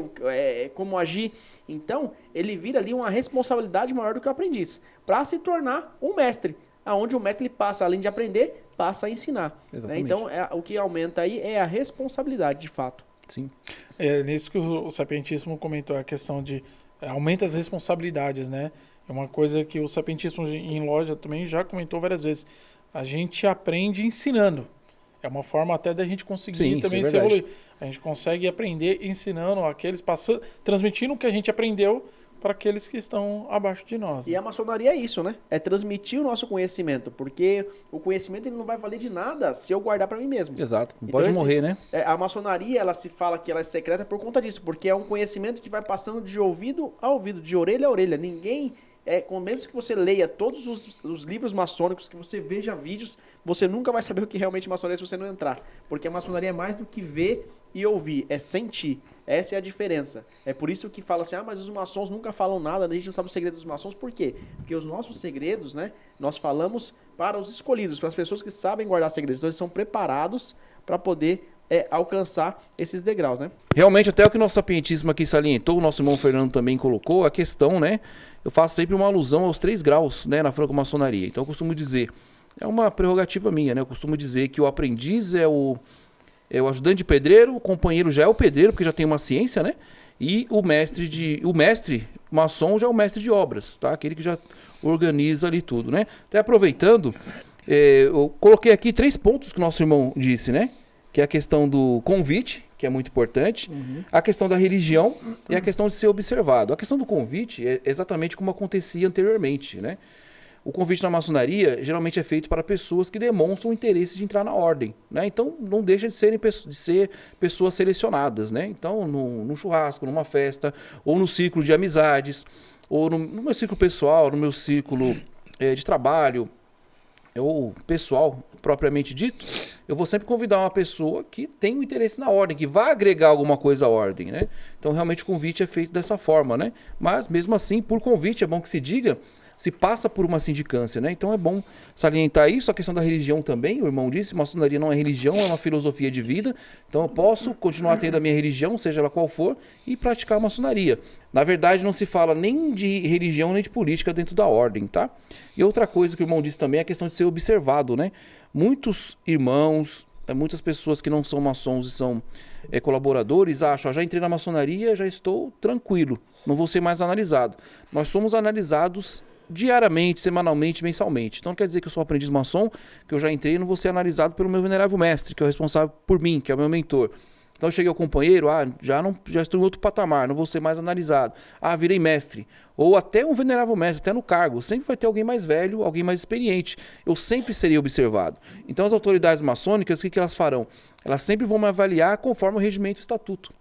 como agir. Então, ele vira ali uma responsabilidade maior do que o aprendiz, para se tornar um mestre. Onde o mestre ele passa, além de aprender, passa a ensinar. Né? Então, o que aumenta aí é a responsabilidade, de fato. Sim. Nisso que o sapientismo comentou, a questão de aumenta as responsabilidades, né? É uma coisa que o sapientismo em loja também já comentou várias vezes. A gente aprende ensinando. É uma forma até da gente conseguir também se evoluir. A gente consegue aprender ensinando aqueles, transmitindo o que a gente aprendeu para aqueles que estão abaixo de nós. E a maçonaria é isso, né? É transmitir o nosso conhecimento, porque o conhecimento ele não vai valer de nada se eu guardar para mim mesmo. Exato, não então, pode morrer, né? A maçonaria, ela se fala que ela é secreta por conta disso, porque é um conhecimento que vai passando de ouvido a ouvido, de orelha a orelha. Ninguém, com menos que você leia todos os livros maçônicos, que você veja vídeos, você nunca vai saber o que realmente é maçonaria se você não entrar. Porque a maçonaria é mais do que ver e ouvir, é sentir. Essa é a diferença. É por isso que fala assim, mas os maçons nunca falam nada, a gente não sabe o segredo dos maçons. Por quê? Porque os nossos segredos, né, nós falamos para os escolhidos, para as pessoas que sabem guardar segredos. Então eles são preparados para poder alcançar esses degraus, né? Realmente, até o que o nosso sapientismo aqui salientou, o nosso irmão Fernando também colocou, a questão, né, eu faço sempre uma alusão aos 3 graus, né, na franco-maçonaria. Então eu costumo dizer, é uma prerrogativa minha, né, eu costumo dizer que o aprendiz é o ajudante de pedreiro, o companheiro já é o pedreiro, porque já tem uma ciência, né? E o mestre maçom já é o mestre de obras, tá? Aquele que já organiza ali tudo, né? Até aproveitando, eu coloquei aqui 3 pontos que o nosso irmão disse, né? Que é a questão do convite, que é muito importante, a questão da religião e a questão de ser observado. A questão do convite é exatamente como acontecia anteriormente, né? O convite na maçonaria geralmente é feito para pessoas que demonstram interesse de entrar na ordem, né? Então não deixa de ser pessoas selecionadas, né? Então num churrasco, numa festa, ou no círculo de amizades, ou no meu círculo pessoal, no meu círculo de trabalho, ou pessoal propriamente dito, eu vou sempre convidar uma pessoa que tem um interesse na ordem, que vai agregar alguma coisa à ordem, né? Então realmente o convite é feito dessa forma, né? Mas mesmo assim, por convite, é bom que se diga, se passa por uma sindicância, né? Então é bom salientar isso, a questão da religião também, o irmão disse, maçonaria não é religião, é uma filosofia de vida, então eu posso continuar tendo a minha religião, seja ela qual for, e praticar a maçonaria. Na verdade não se fala nem de religião nem de política dentro da ordem, tá? E outra coisa que o irmão disse também é a questão de ser observado, né? Muitos irmãos, muitas pessoas que não são maçons e são colaboradores acham, já entrei na maçonaria, já estou tranquilo, não vou ser mais analisado. Nós somos analisados diariamente, semanalmente, mensalmente. Então não quer dizer que eu sou aprendiz maçom, que eu já entrei e não vou ser analisado pelo meu venerável mestre, que é o responsável por mim, que é o meu mentor. Então eu cheguei ao companheiro, já estou em outro patamar, não vou ser mais analisado. Virei mestre. Ou até um venerável mestre, até no cargo. Sempre vai ter alguém mais velho, alguém mais experiente. Eu sempre serei observado. Então as autoridades maçônicas, o que elas farão? Elas sempre vão me avaliar conforme o regimento e o estatuto.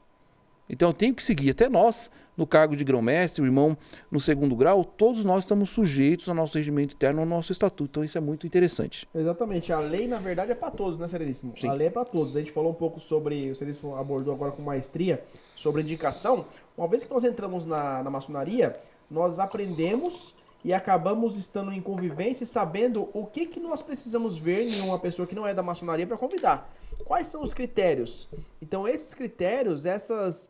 Então eu tenho que seguir, até nós, no cargo de grão-mestre, o irmão no segundo grau, todos nós estamos sujeitos ao nosso regimento interno, ao nosso estatuto. Então isso é muito interessante. Exatamente. A lei, na verdade, é para todos, né, Sereníssimo? Sim. A lei é para todos. A gente falou um pouco sobre, o Sereníssimo abordou agora com maestria, sobre indicação. Uma vez que nós entramos na maçonaria, nós aprendemos e acabamos estando em convivência e sabendo o que nós precisamos ver em uma pessoa que não é da maçonaria para convidar. Quais são os critérios? Então, esses critérios, essas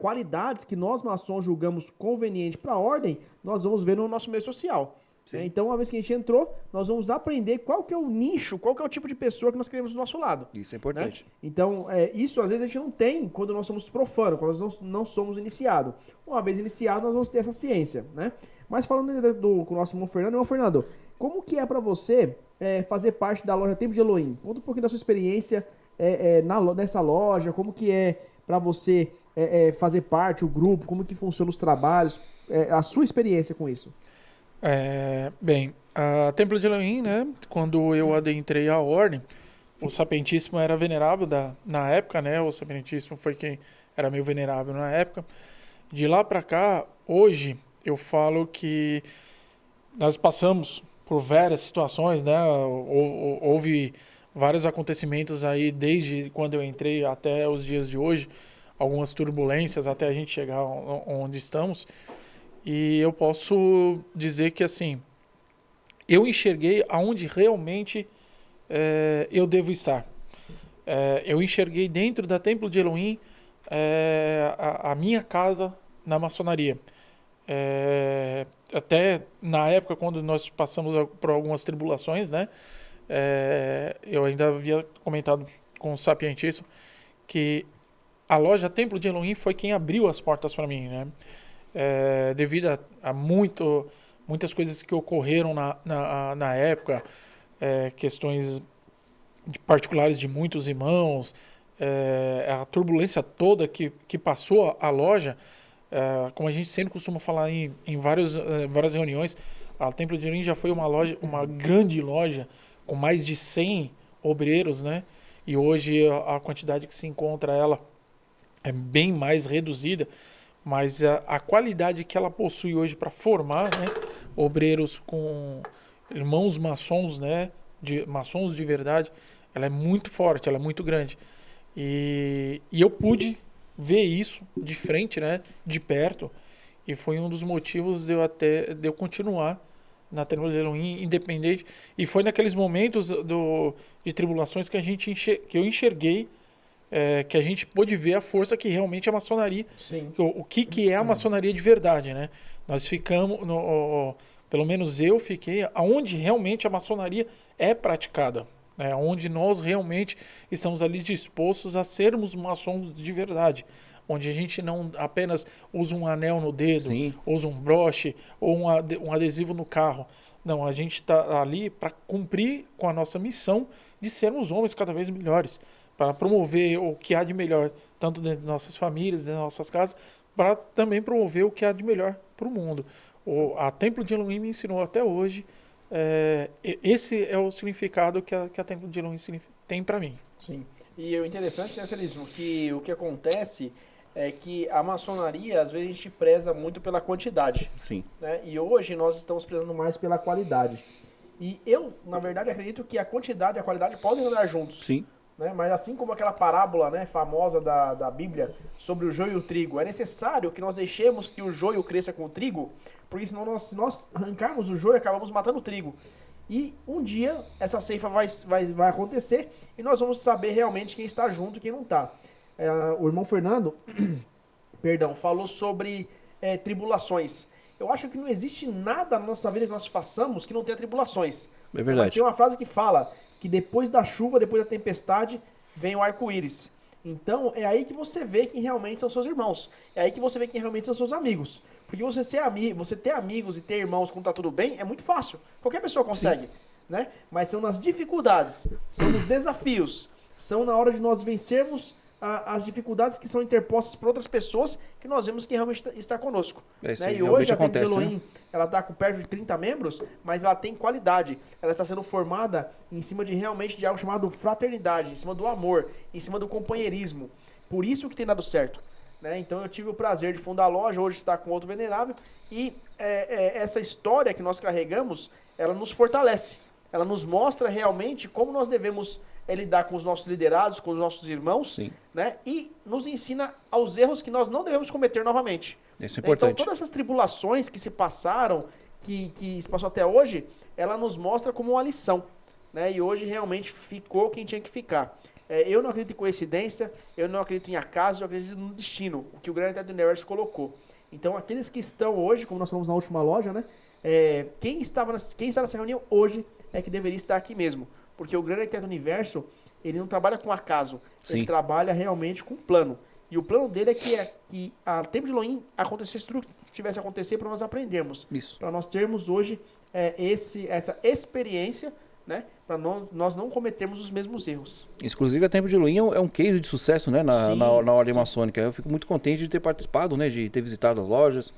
qualidades que nós maçons julgamos conveniente para a ordem, nós vamos ver no nosso meio social. Então, uma vez que a gente entrou, nós vamos aprender qual que é o nicho, qual que é o tipo de pessoa que nós queremos do nosso lado. Isso é importante. Né? Então, isso às vezes a gente não tem quando nós somos profanos, quando nós não somos iniciados. Uma vez iniciado, nós vamos ter essa ciência, né? Mas falando com o nosso irmão Fernando, como que é para você fazer parte da loja Templo de Elohim? Conta um pouquinho da sua experiência nessa loja, como que é para você fazer parte, o grupo, como que funciona os trabalhos, a sua experiência com isso. Bem, a Templo de Elohim, né, quando eu adentrei a ordem, o Sapientíssimo era venerável na época, né, o Sapientíssimo foi quem era meio venerável na época. De lá para cá, hoje, eu falo que nós passamos por várias situações, né, houve vários acontecimentos aí desde quando eu entrei até os dias de hoje, algumas turbulências até a gente chegar onde estamos. E eu posso dizer que, assim, eu enxerguei aonde realmente eu devo estar. Eu enxerguei dentro da Templo de Elohim a minha casa na maçonaria. Até na época, quando nós passamos por algumas tribulações, né? Eu ainda havia comentado com o Sapientíssimo que a loja Templo de Elohim foi quem abriu as portas para mim, né? Devido a muitas coisas que ocorreram na época, questões particulares de muitos irmãos, a turbulência toda que passou a loja, como a gente sempre costuma falar em várias reuniões, a Templo de Elohim já foi uma grande loja com mais de 100 obreiros, né? E hoje a quantidade que se encontra ela é bem mais reduzida, mas a qualidade que ela possui hoje para formar, né, obreiros com irmãos maçons, né, maçons de verdade, ela é muito forte, ela é muito grande. E eu pude ver isso de frente, né, de perto, e foi um dos motivos de eu continuar na Templo de Elohim, independente. E foi naqueles momentos de tribulações que eu enxerguei, que a gente pôde ver a força que realmente é a maçonaria. Sim. O que é a maçonaria de verdade, né? Nós ficamos, pelo menos eu fiquei, aonde realmente a maçonaria é praticada, né? Onde nós realmente estamos ali dispostos a sermos maçons de verdade. Onde a gente não apenas usa um anel no dedo, Sim. usa um broche ou um adesivo no carro. Não, a gente está ali para cumprir com a nossa missão de sermos homens cada vez melhores, para promover o que há de melhor, tanto dentro de nossas famílias, dentro de nossas casas, para também promover o que há de melhor para o mundo. A Templo de Elohim me ensinou até hoje, esse é o significado que a Templo de Elohim tem para mim. Sim. E o interessante, né, Celíssimo, que o que acontece é que a maçonaria, às vezes, a gente preza muito pela quantidade. Sim. Né? E hoje nós estamos prezando mais pela qualidade. E eu, na verdade, acredito que a quantidade e a qualidade podem andar juntos. Sim. Né? Mas assim como aquela parábola, né, famosa da Bíblia sobre o joio e o trigo, é necessário que nós deixemos que o joio cresça com o trigo, porque senão se nós arrancarmos o joio, acabamos matando o trigo. E um dia essa ceifa vai acontecer e nós vamos saber realmente quem está junto e quem não está. O irmão Fernando falou sobre tribulações. Eu acho que não existe nada na nossa vida que nós façamos que não tenha tribulações. É verdade. Mas tem uma frase que fala que depois da chuva, depois da tempestade, vem o arco-íris. Então, é aí que você vê quem realmente são seus irmãos. É aí que você vê quem realmente são seus amigos. Porque você ter amigos e ter irmãos quando tá tudo bem é muito fácil. Qualquer pessoa consegue, né? Mas são nas dificuldades, são nos desafios, são na hora de nós vencermos as dificuldades que são interpostas por outras pessoas que nós vemos que realmente está conosco. Isso Né? aí E realmente hoje a Tempo de acontece, Elohim, ela está com perto de 30 membros, mas ela tem qualidade. Ela está sendo formada em cima de realmente de algo chamado fraternidade, em cima do amor, em cima do companheirismo. Por isso que tem dado certo. Né? Então eu tive o prazer de fundar a loja, hoje está com outro venerável, e essa história que nós carregamos, ela nos fortalece. Ela nos mostra realmente como nós devemos lidar com os nossos liderados, com os nossos irmãos, Sim. né? E nos ensina aos erros que nós não devemos cometer novamente. Isso é Então, importante. todas essas tribulações que se passaram, que se passou até hoje, ela nos mostra como uma lição. Né? E hoje realmente ficou quem tinha que ficar. Eu não acredito em coincidência, eu não acredito em acaso, eu acredito no destino, o que o Grande Teto Universo colocou. Então, aqueles que estão hoje, como nós falamos na última loja, né? Quem está nessa reunião hoje é que deveria estar aqui mesmo. Porque o Grande Teto Universo, ele não trabalha com acaso, ele trabalha realmente com plano. E o plano dele é que a Tempo de Elohim acontecesse tudo que tivesse a acontecer para nós aprendermos. Para nós termos hoje essa experiência, né? Para nós não cometermos os mesmos erros. Inclusive, a Tempo de Elohim é um case de sucesso, né, na ordem maçônica. Eu fico muito contente de ter participado, né, de ter visitado as lojas,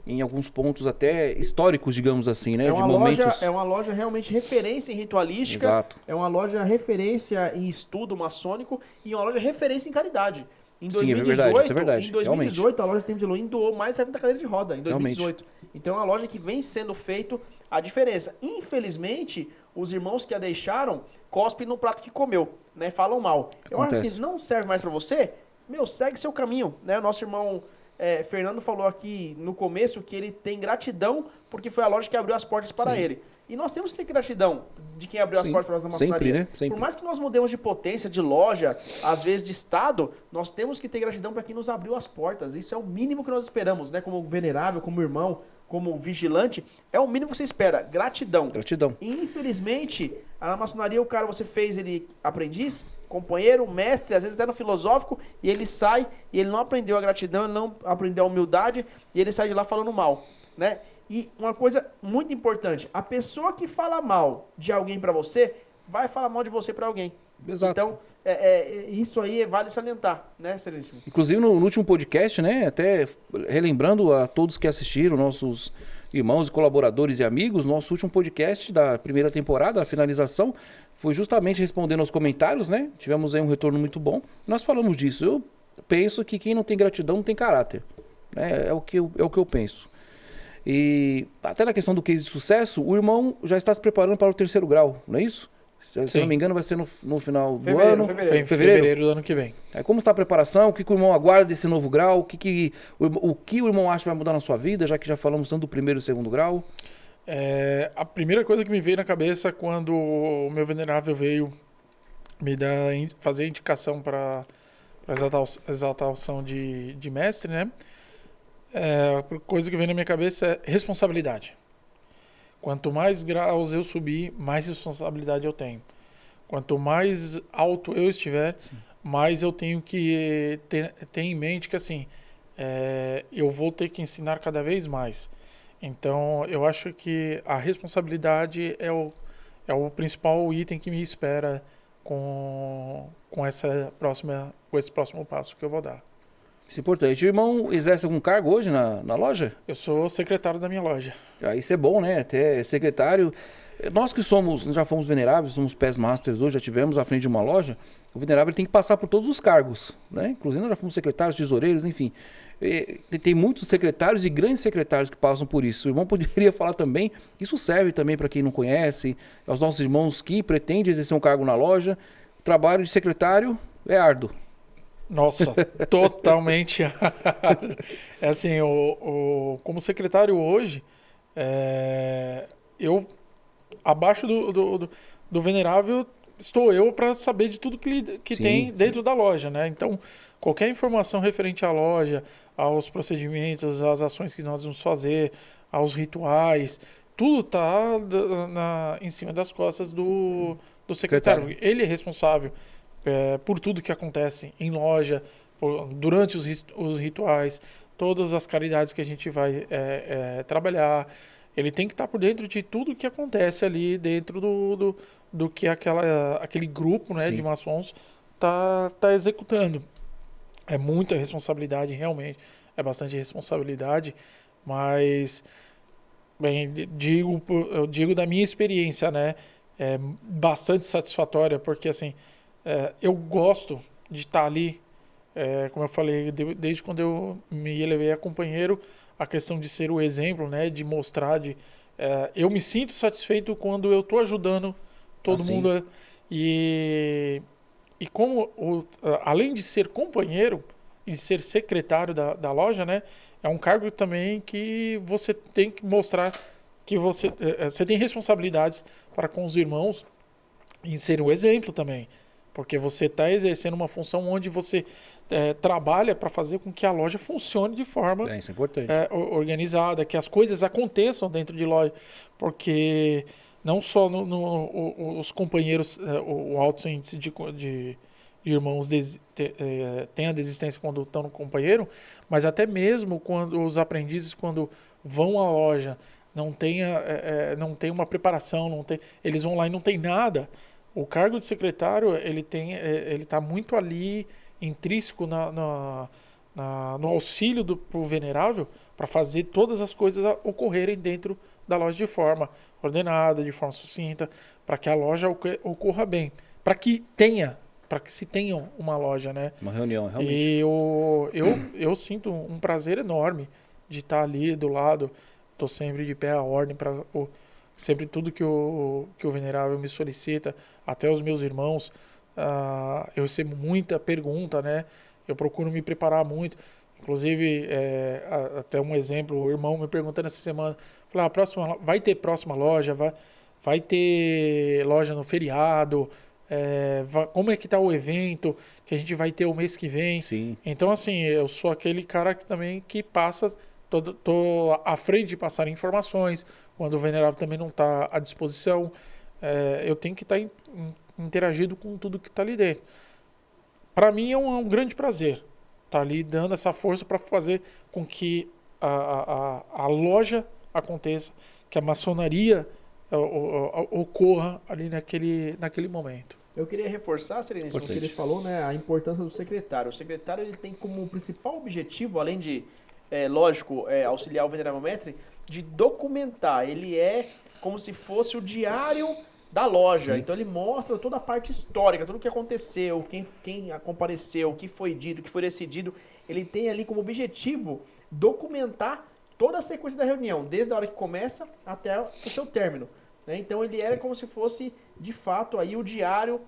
em alguns pontos até históricos, digamos assim, né? É uma loja realmente referência em ritualística. Exato. É uma loja referência em estudo maçônico e uma loja referência em caridade. Em 2018, isso é verdade. Em 2018 a loja Tempo de Elohim doou mais de 70 cadeiras de roda, em 2018. Então é uma loja que vem sendo feito a diferença. Infelizmente, os irmãos que a deixaram cospem no prato que comeu, né? Falam mal. Eu acho assim, não serve mais para você? Segue seu caminho, né? O nosso irmão Fernando falou aqui no começo que ele tem gratidão porque foi a loja que abriu as portas para ele. E nós temos que ter gratidão de quem abriu as portas para nós na maçonaria. Sempre, né? Sempre. Por mais que nós mudemos de potência, de loja, às vezes de estado, nós temos que ter gratidão para quem nos abriu as portas. Isso é o mínimo que nós esperamos, né? Como venerável, como irmão, como vigilante, é o mínimo que você espera. Gratidão. Gratidão. E infelizmente, na maçonaria o cara, você fez ele aprendiz, companheiro, mestre, às vezes até no filosófico, e ele sai e ele não aprendeu a gratidão, ele não aprendeu a humildade, e ele sai de lá falando mal. Né? E uma coisa muito importante, a pessoa que fala mal de alguém para você, vai falar mal de você para alguém. Exato. Então, isso aí vale salientar, né, Sereníssimo? Inclusive no último podcast, né, até relembrando a todos que assistiram, nossos irmãos e colaboradores e amigos, nosso último podcast da primeira temporada, a finalização, foi justamente respondendo aos comentários, né? Tivemos aí um retorno muito bom. Nós falamos disso. Eu penso que quem não tem gratidão não tem caráter. Né? É o que eu penso. E até na questão do case de sucesso, o irmão já está se preparando para o 3º grau, não é isso? Se não me engano, vai ser no final do ano. Fevereiro do ano que vem. Como está a preparação? O que o irmão aguarda desse novo grau? O que o irmão acha que vai mudar na sua vida, já que já falamos tanto do 1º e 2º grau? A primeira coisa que me veio na cabeça quando o meu venerável veio fazer a indicação para exaltação de mestre, né? A coisa que vem na minha cabeça é responsabilidade. Quanto mais graus eu subir, mais responsabilidade eu tenho. Quanto mais alto eu estiver, mais eu tenho que ter em mente que assim, eu vou ter que ensinar cada vez mais. Então, eu acho que a responsabilidade é o principal item que me espera com esse próximo passo que eu vou dar. Isso é importante. O irmão exerce algum cargo hoje na loja? Eu sou secretário da minha loja. Isso é bom, né? Até secretário. Nós que já fomos veneráveis, somos pés masters hoje, já tivemos à frente de uma loja, o venerável tem que passar por todos os cargos, né? Inclusive nós já fomos secretários, tesoureiros, enfim. Tem muitos secretários e grandes secretários que passam por isso. O irmão poderia falar também, isso serve também para quem não conhece, aos nossos irmãos que pretendem exercer um cargo na loja. O trabalho de secretário é árduo. Nossa, totalmente. Assim, como secretário hoje, eu, abaixo do venerável, estou eu para saber de tudo que tem dentro da loja, né? Então, qualquer informação referente à loja, aos procedimentos, às ações que nós vamos fazer, aos rituais, tudo está em cima das costas do secretário. Ele é responsável por tudo que acontece em loja, durante os rituais, todas as caridades que a gente vai trabalhar. Ele tem que estar por dentro de tudo que acontece ali dentro do que aquele grupo, né, de maçons tá executando. É muita responsabilidade, realmente. É bastante responsabilidade, mas, bem, eu digo da minha experiência, né? É bastante satisfatória, porque, assim, eu gosto de estar ali, como eu falei, desde quando eu me elevei a companheiro, a questão de ser o exemplo, né? De mostrar, eu me sinto satisfeito quando eu estou ajudando todo mundo. E como, além de ser companheiro e de ser secretário da loja, né? É um cargo também que você tem que mostrar que você tem responsabilidades para com os irmãos em ser um exemplo também. Porque você está exercendo uma função onde você trabalha para fazer com que a loja funcione de forma Isso é importante. organizada, que as coisas aconteçam dentro de loja. Porque não só os companheiros, o alto índice de irmãos tem a desistência quando estão no companheiro, mas até mesmo quando os aprendizes, quando vão à loja, não tem uma preparação, eles vão lá e não tem nada. O cargo de secretário, ele está muito ali, intrínseco no auxílio pro venerável, para fazer todas as coisas ocorrerem dentro da loja de forma ordenada, de forma sucinta, para que a loja ocorra bem, para que se tenha uma loja, né? Uma reunião, realmente. E eu sinto um prazer enorme de estar ali do lado. Estou sempre de pé à ordem para sempre tudo que o venerável me solicita, até os meus irmãos. Eu recebo muita pergunta, né? Eu procuro me preparar muito. Inclusive, até um exemplo, o irmão me perguntando essa semana, falou, vai ter próxima loja, vai ter loja no feriado, como é que tá o evento que a gente vai ter o mês que vem. Sim. Então, assim, eu sou aquele cara que passa, tô à frente de passar informações, quando o venerável também não está à disposição, eu tenho que estar interagindo com tudo que está ali dentro. Para mim é um grande prazer estar ali dando essa força para fazer com que a loja aconteça, que a maçonaria ocorra ali naquele momento. Eu queria reforçar, Sereníssimo, o que ele falou, né, a importância do secretário. O secretário ele tem como principal objetivo, além de, lógico, auxiliar o venerável mestre, de documentar. Ele é como se fosse o diário da loja. Sim. Então ele mostra toda a parte histórica, tudo o que aconteceu, quem compareceu, o que foi dito, o que foi decidido. Ele tem ali como objetivo documentar toda a sequência da reunião, desde a hora que começa até o seu término. Né? Então ele era como se fosse, de fato, aí o diário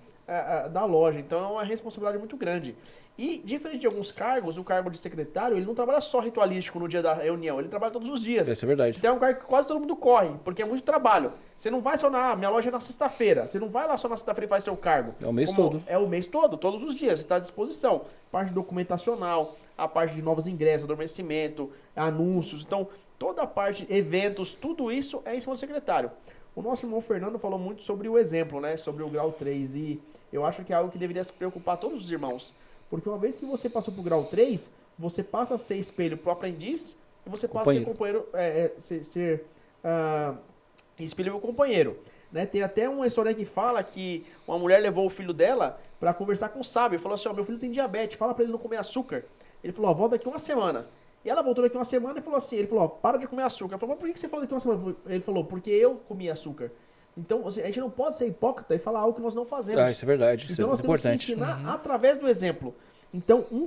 da loja. Então é uma responsabilidade muito grande. E, diferente de alguns cargos, o cargo de secretário, ele não trabalha só ritualístico no dia da reunião, ele trabalha todos os dias. Isso é verdade. Então é um cargo que quase todo mundo corre, porque é muito trabalho. Você não vai só minha loja é na sexta-feira, você não vai lá só na sexta-feira e faz seu cargo. É o mês todo. É o mês todo, todos os dias, você está à disposição. Parte documentacional, a parte de novos ingressos, adormecimento, anúncios, então toda a parte, eventos, tudo isso é em cima do secretário. O nosso irmão Fernando falou muito sobre o exemplo, né, sobre o grau 3, e eu acho que é algo que deveria se preocupar todos os irmãos. Porque uma vez que você passou para o grau 3, você passa a ser espelho para o aprendiz e você passa a ser companheiro, espelho para o companheiro. Né? Tem até uma história que fala que uma mulher levou o filho dela para conversar com o sábio. Falou assim, meu filho tem diabetes, fala para ele não comer açúcar. Ele falou, volta daqui uma semana. E ela voltou daqui uma semana e falou assim, para de comer açúcar. Ela falou, mas por que você falou daqui uma semana? Ele falou, porque eu comi açúcar. Então, a gente não pode ser hipócrita e falar algo que nós não fazemos. Isso é verdade. Então, nós temos importante. que ensinar através do exemplo. Então, um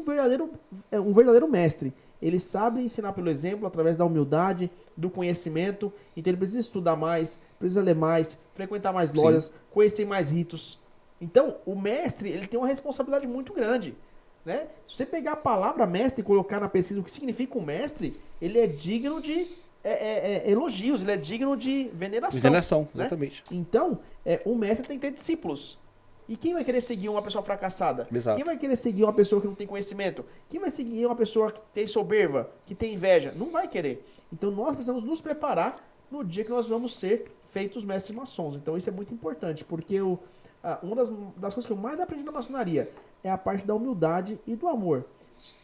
verdadeiro mestre, ele sabe ensinar pelo exemplo, através da humildade, do conhecimento. Então, ele precisa estudar mais, precisa ler mais, frequentar mais lojas, conhecer mais ritos. Então, o mestre, ele tem uma responsabilidade muito grande. Né? Se você pegar a palavra mestre e colocar na pesquisa o que significa um mestre, ele é digno de elogios, ele é digno de veneração. Veneração, né? Exatamente. Então, o mestre tem que ter discípulos. E quem vai querer seguir uma pessoa fracassada? Exato. Quem vai querer seguir uma pessoa que não tem conhecimento? Quem vai seguir uma pessoa que tem soberba, que tem inveja? Não vai querer. Então nós precisamos nos preparar no dia que nós vamos ser feitos mestres maçons. Então isso é muito importante, porque uma das coisas que eu mais aprendi na maçonaria é a parte da humildade e do amor.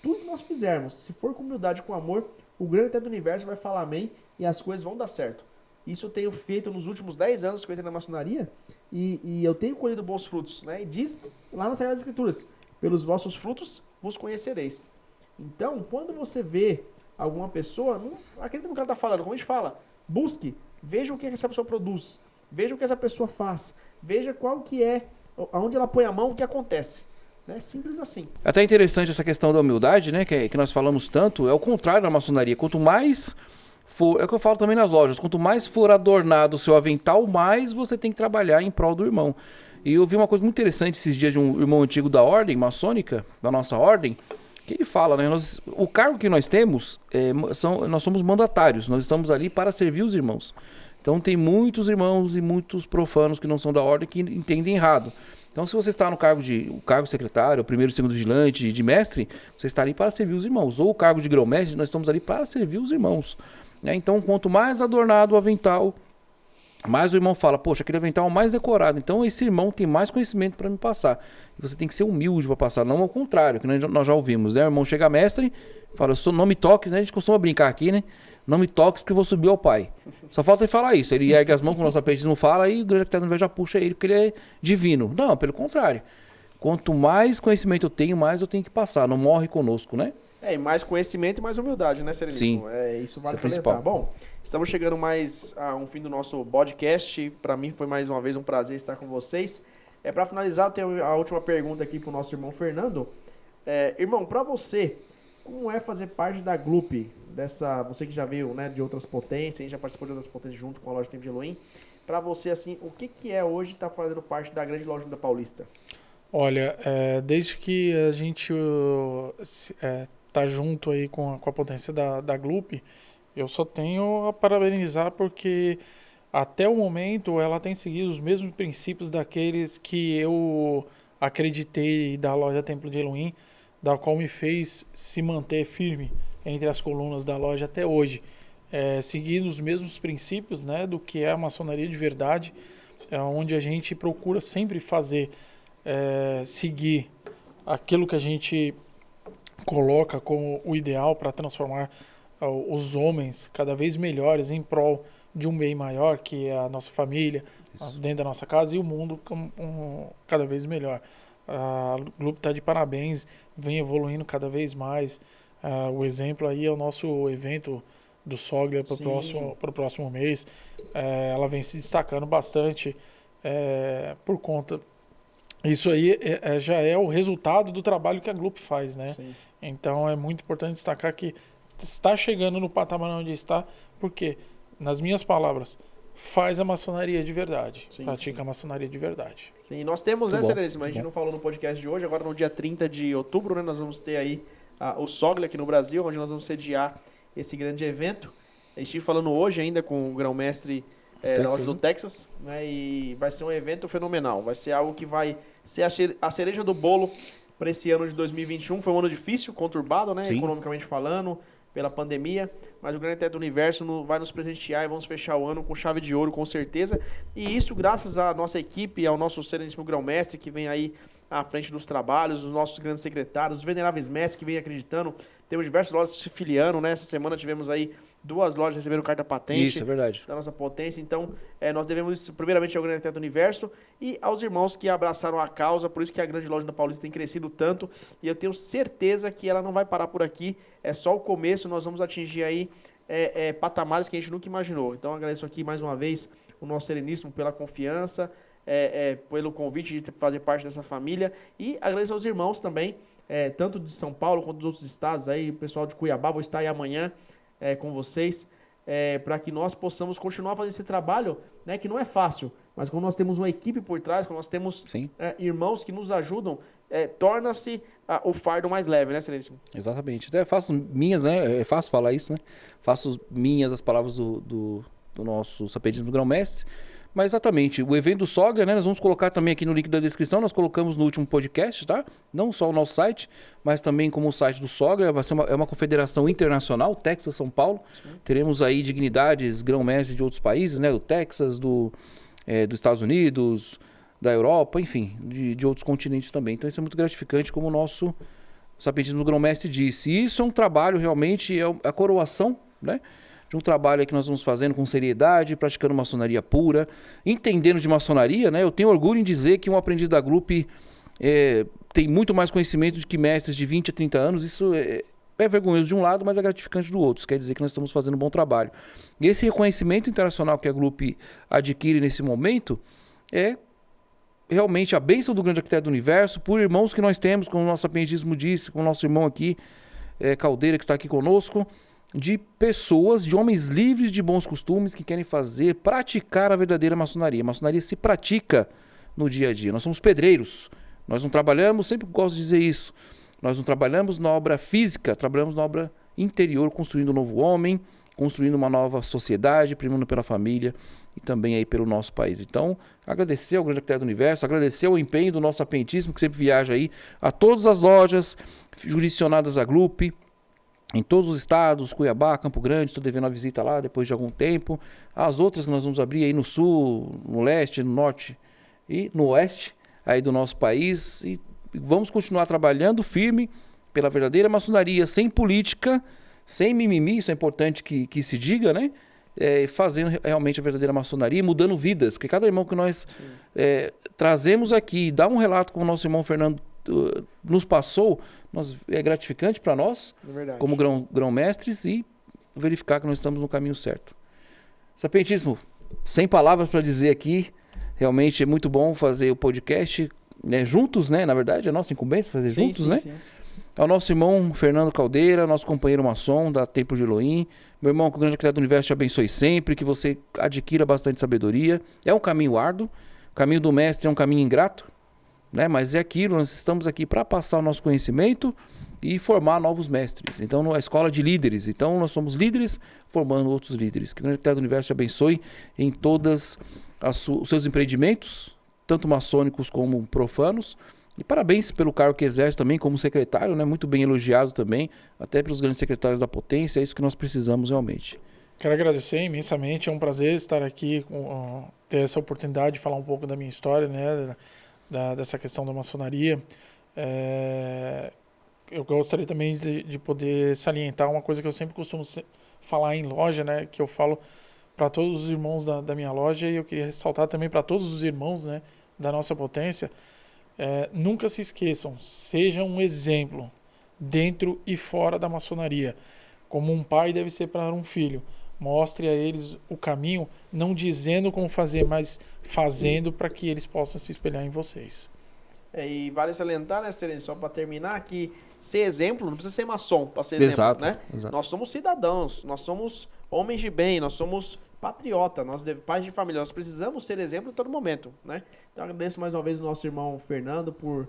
Tudo que nós fizermos, se for com humildade e com amor, o grande teto do universo vai falar amém e as coisas vão dar certo. Isso eu tenho feito nos últimos 10 anos que eu entrei na maçonaria e eu tenho colhido bons frutos. Né? E diz lá nas Sagradas Escrituras, pelos vossos frutos vos conhecereis. Então, quando você vê alguma pessoa, não acredita no que ela está falando, como a gente fala, busque, veja o que essa pessoa produz, veja o que essa pessoa faz, veja qual que é, aonde ela põe a mão, o que acontece. Né? Simples assim. Até interessante essa questão da humildade, né? Que nós falamos tanto, é o contrário da maçonaria. Quanto mais for, é o que eu falo também nas lojas, quanto mais for adornado o seu avental, mais você tem que trabalhar em prol do irmão. E eu vi uma coisa muito interessante esses dias de um irmão antigo da ordem maçônica, da nossa ordem, que ele fala, né? O cargo que nós temos, nós somos mandatários, nós estamos ali para servir os irmãos. Então tem muitos irmãos e muitos profanos que não são da ordem que entendem errado. Então se você está no cargo secretário, primeiro, segundo vigilante, de mestre, você está ali para servir os irmãos. Ou o cargo de grão-mestre, nós estamos ali para servir os irmãos. Né? Então quanto mais adornado o avental, mais o irmão fala, poxa, aquele avental é o mais decorado, então esse irmão tem mais conhecimento para me passar. E você tem que ser humilde para passar, não ao contrário, que nós já ouvimos, né? O irmão chega mestre, fala, não me toques, né? A gente costuma brincar aqui, né? Não me toques porque eu vou subir ao pai. Só falta ele falar isso. Ele ergue as mãos, quando o nosso aprendiz não fala, e o grande arquiteto já puxa ele porque ele é divino. Não, pelo contrário. Quanto mais conhecimento eu tenho, mais eu tenho que passar. Não morre conosco, né? E mais conhecimento e mais humildade, né, Sereníssimo? Sim. Isso vale Isso é salientar. principal. Bom, estamos chegando mais a um fim do nosso podcast. Para mim foi mais uma vez um prazer estar com vocês. Para finalizar, eu tenho a última pergunta aqui para o nosso irmão Fernando. Irmão, para você, como é fazer parte da Glup? Você que já veio, né, de outras potências, já participou de outras potências junto com a loja Tempo de Elohim. Para você, assim, o que é hoje estar fazendo parte da grande loja da Paulista? Olha, desde que a gente tá junto aí com a potência da Glup, eu só tenho a parabenizar porque até o momento ela tem seguido os mesmos princípios daqueles que eu acreditei da loja Templo de Elohim, da qual me fez se manter firme entre as colunas da loja até hoje. Seguindo os mesmos princípios, né, do que é a maçonaria de verdade, onde a gente procura sempre seguir aquilo que a gente coloca como o ideal para transformar os homens cada vez melhores em prol de um bem maior, que é a nossa família, dentro da nossa casa, e o mundo cada vez melhor. A Glup está de parabéns, vem evoluindo cada vez mais. O exemplo aí é o nosso evento do Soglia para o próximo mês. Ela vem se destacando bastante por conta... Isso aí já é o resultado do trabalho que a Glup faz, né? Sim. Então é muito importante destacar que está chegando no patamar onde está, porque, nas minhas palavras, faz a maçonaria de verdade. Sim, pratica a maçonaria de verdade. Sim, nós temos, né, Sereníssimo? A gente não falou no podcast de hoje, agora no dia 30 de outubro, né, nós vamos ter aí o Soglia aqui no Brasil, onde nós vamos sediar esse grande evento. A gente estive falando hoje ainda com o grão-mestre da loja do Texas, né, e vai ser um evento fenomenal. Vai ser algo que vai ser a cereja do bolo para esse ano de 2021. Foi um ano difícil, conturbado, né, economicamente falando, pela pandemia, mas o Grande Arquiteto do Universo vai nos presentear e vamos fechar o ano com chave de ouro, com certeza. E isso graças à nossa equipe, ao nosso Sereníssimo Grão-Mestre, que vem aí à frente dos trabalhos, os nossos grandes secretários, os veneráveis mestres que vêm acreditando. Temos diversas lojas se filiando, né? Essa semana tivemos aí 2 lojas recebendo carta patente. Isso, é verdade. Da nossa potência. Então, nós devemos isso primeiramente ao Grande Arquiteto do Universo e aos irmãos que abraçaram a causa. Por isso que a grande loja da Paulista tem crescido tanto. E eu tenho certeza que ela não vai parar por aqui. É só o começo. Nós vamos atingir aí patamares que a gente nunca imaginou. Então, agradeço aqui mais uma vez o nosso Sereníssimo pela confiança, pelo convite de fazer parte dessa família. E agradeço aos irmãos também, tanto de São Paulo quanto dos outros estados. Aí, o pessoal de Cuiabá, vou estar aí amanhã com vocês, para que nós possamos continuar fazendo esse trabalho, né, que não é fácil, mas quando nós temos uma equipe por trás, quando nós temos irmãos que nos ajudam, torna-se o fardo mais leve, né, Sereníssimo? Exatamente. Até faço minhas, né? É fácil falar isso, né? Faço minhas as palavras do nosso sapientismo grão-mestre. Mas exatamente, o evento do Soglia, né? Nós vamos colocar também aqui no link da descrição, nós colocamos no último podcast, tá? Não só o nosso site, mas também como o site do Soglia. Vai ser uma confederação internacional, Texas, São Paulo. Sim. Teremos aí dignidades grão-mestres de outros países, né? Do Texas, dos Estados Unidos, da Europa, enfim, de outros continentes também. Então isso é muito gratificante, como o nosso sapientismo grão-mestre disse. E isso é um trabalho realmente, é a coroação, né? De um trabalho que nós vamos fazendo com seriedade, praticando maçonaria pura, entendendo de maçonaria, né? Eu tenho orgulho em dizer que um aprendiz da Glup tem muito mais conhecimento do que mestres de 20 a 30 anos. Isso é vergonhoso de um lado, mas é gratificante do outro. Isso quer dizer que nós estamos fazendo um bom trabalho. E esse reconhecimento internacional que a GLUP adquire nesse momento é realmente a bênção do grande arquiteto do universo, por irmãos que nós temos, como o nosso sapientismo disse, como o nosso irmão aqui, Caldeira, que está aqui conosco, de pessoas, de homens livres de bons costumes que querem praticar a verdadeira maçonaria. A maçonaria se pratica no dia a dia. Nós somos pedreiros. Nós não trabalhamos, sempre gosto de dizer isso, nós não trabalhamos na obra física, trabalhamos na obra interior, construindo um novo homem, construindo uma nova sociedade, primando pela família e também aí pelo nosso país. Então, agradecer ao grande arquiteto do universo, agradecer ao empenho do nosso sapientismo, que sempre viaja aí, a todas as lojas jurisdicionadas à GLUP, em todos os estados, Cuiabá, Campo Grande, estou devendo uma visita lá depois de algum tempo. As outras que nós vamos abrir aí no sul, no leste, no norte e no oeste aí do nosso país. E vamos continuar trabalhando firme pela verdadeira maçonaria, sem política, sem mimimi, isso é importante que se diga, né? Fazendo realmente a verdadeira maçonaria, mudando vidas. Porque cada irmão que nós trazemos aqui, dá um relato como o nosso irmão Fernando nos passou, é gratificante para nós, como grão-mestres, e verificar que nós estamos no caminho certo. Sapientismo, sem palavras para dizer aqui, realmente é muito bom fazer o podcast, né, juntos, né? Na verdade, é nossa incumbência fazer juntos, né? Sim. Ao nosso irmão Fernando Caldeira, nosso companheiro maçom da Templo de Elohim. Meu irmão, que o grande arquiteto do universo te abençoe sempre, que você adquira bastante sabedoria. É um caminho árduo, o caminho do mestre é um caminho ingrato, né? Mas é aquilo, nós estamos aqui para passar o nosso conhecimento e formar novos mestres. Então, a escola de líderes. Então, nós somos líderes formando outros líderes. Que o grande arquiteto do universo te abençoe em todos os seus empreendimentos, tanto maçônicos como profanos. E parabéns pelo cargo que exerce também como secretário, né? Muito bem elogiado também, até pelos grandes secretários da potência. É isso que nós precisamos realmente. Quero agradecer imensamente, é um prazer estar aqui, ter essa oportunidade de falar um pouco da minha história, né? Dessa questão da maçonaria. Eu gostaria também de poder salientar uma coisa que eu sempre costumo falar em loja, né? Que eu falo para todos os irmãos da minha loja, e eu queria ressaltar também para todos os irmãos, né, da nossa potência. Nunca se esqueçam, sejam um exemplo dentro e fora da maçonaria, como um pai deve ser para um filho. Mostre a eles o caminho, não dizendo como fazer, mas fazendo para que eles possam se espelhar em vocês. E vale salientar, né, Sereno, só para terminar, que ser exemplo não precisa ser maçom para ser exemplo, né? Exato. Nós somos cidadãos, nós somos homens de bem, nós somos patriota, nós pais de família, nós precisamos ser exemplo em todo momento, né? Então agradeço mais uma vez o nosso irmão Fernando por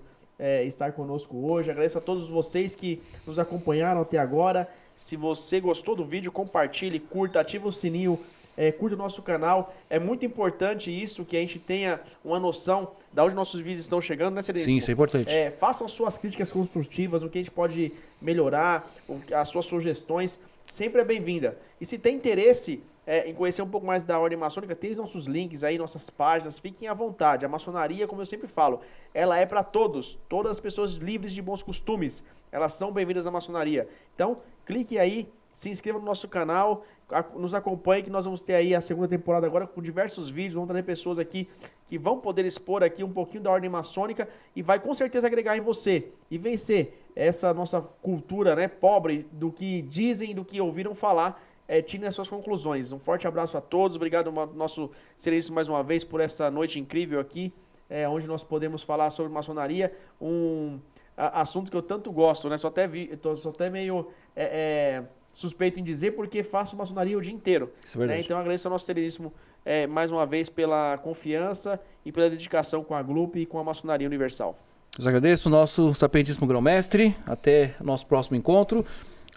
estar conosco hoje, agradeço a todos vocês que nos acompanharam até agora. Se você gostou do vídeo, compartilhe, curta, ativa o sininho, curta o nosso canal. É muito importante isso, que a gente tenha uma noção de onde nossos vídeos estão chegando, né, Sereníssimo? Sim, isso é importante. Façam suas críticas construtivas, o que a gente pode melhorar, as suas sugestões, sempre é bem-vinda. E se tem interesse em conhecer um pouco mais da Ordem Maçônica, tem os nossos links aí, nossas páginas, fiquem à vontade. A maçonaria, como eu sempre falo, ela é para todos, todas as pessoas livres de bons costumes, elas são bem-vindas na maçonaria. Então, clique aí, se inscreva no nosso canal, nos acompanhe, que nós vamos ter aí a segunda temporada agora com diversos vídeos, vamos trazer pessoas aqui que vão poder expor aqui um pouquinho da Ordem Maçônica e vai com certeza agregar em você e vencer essa nossa cultura, né, pobre do que dizem, do que ouviram falar. Tirem as suas conclusões. Um forte abraço a todos, obrigado ao nosso Sereníssimo mais uma vez por essa noite incrível aqui, onde nós podemos falar sobre maçonaria, um assunto que eu tanto gosto, né? Sou até meio suspeito em dizer, porque faço maçonaria o dia inteiro. Isso é verdade. Então eu agradeço ao nosso Sereníssimo mais uma vez pela confiança e pela dedicação com a GLUP e com a Maçonaria Universal. Eu agradeço o nosso sapientíssimo grão-mestre, até o nosso próximo encontro.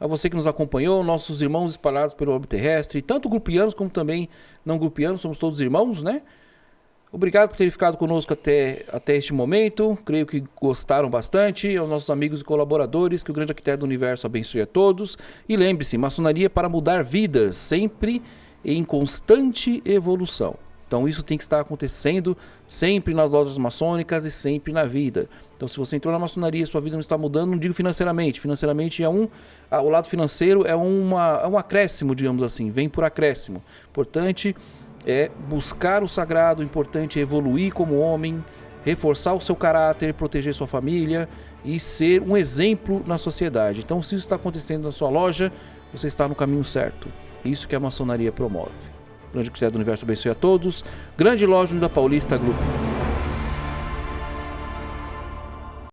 A você que nos acompanhou, nossos irmãos espalhados pelo orbe terrestre, tanto grupianos como também não grupianos, somos todos irmãos, né? Obrigado por terem ficado conosco até este momento, creio que gostaram bastante. Aos nossos amigos e colaboradores, que o grande arquiteto do universo abençoe a todos. E lembre-se, maçonaria é para mudar vidas, sempre em constante evolução. Então isso tem que estar acontecendo sempre nas lojas maçônicas e sempre na vida. Então se você entrou na maçonaria e sua vida não está mudando, não digo financeiramente. Financeiramente o lado financeiro é um acréscimo, digamos assim, vem por acréscimo. Importante é buscar o sagrado, importante é evoluir como homem, reforçar o seu caráter, proteger sua família e ser um exemplo na sociedade. Então, se isso está acontecendo na sua loja, você está no caminho certo. Isso que a maçonaria promove. Grande Criado do Universo abençoe a todos. Grande Loja Unida Paulista Grupo.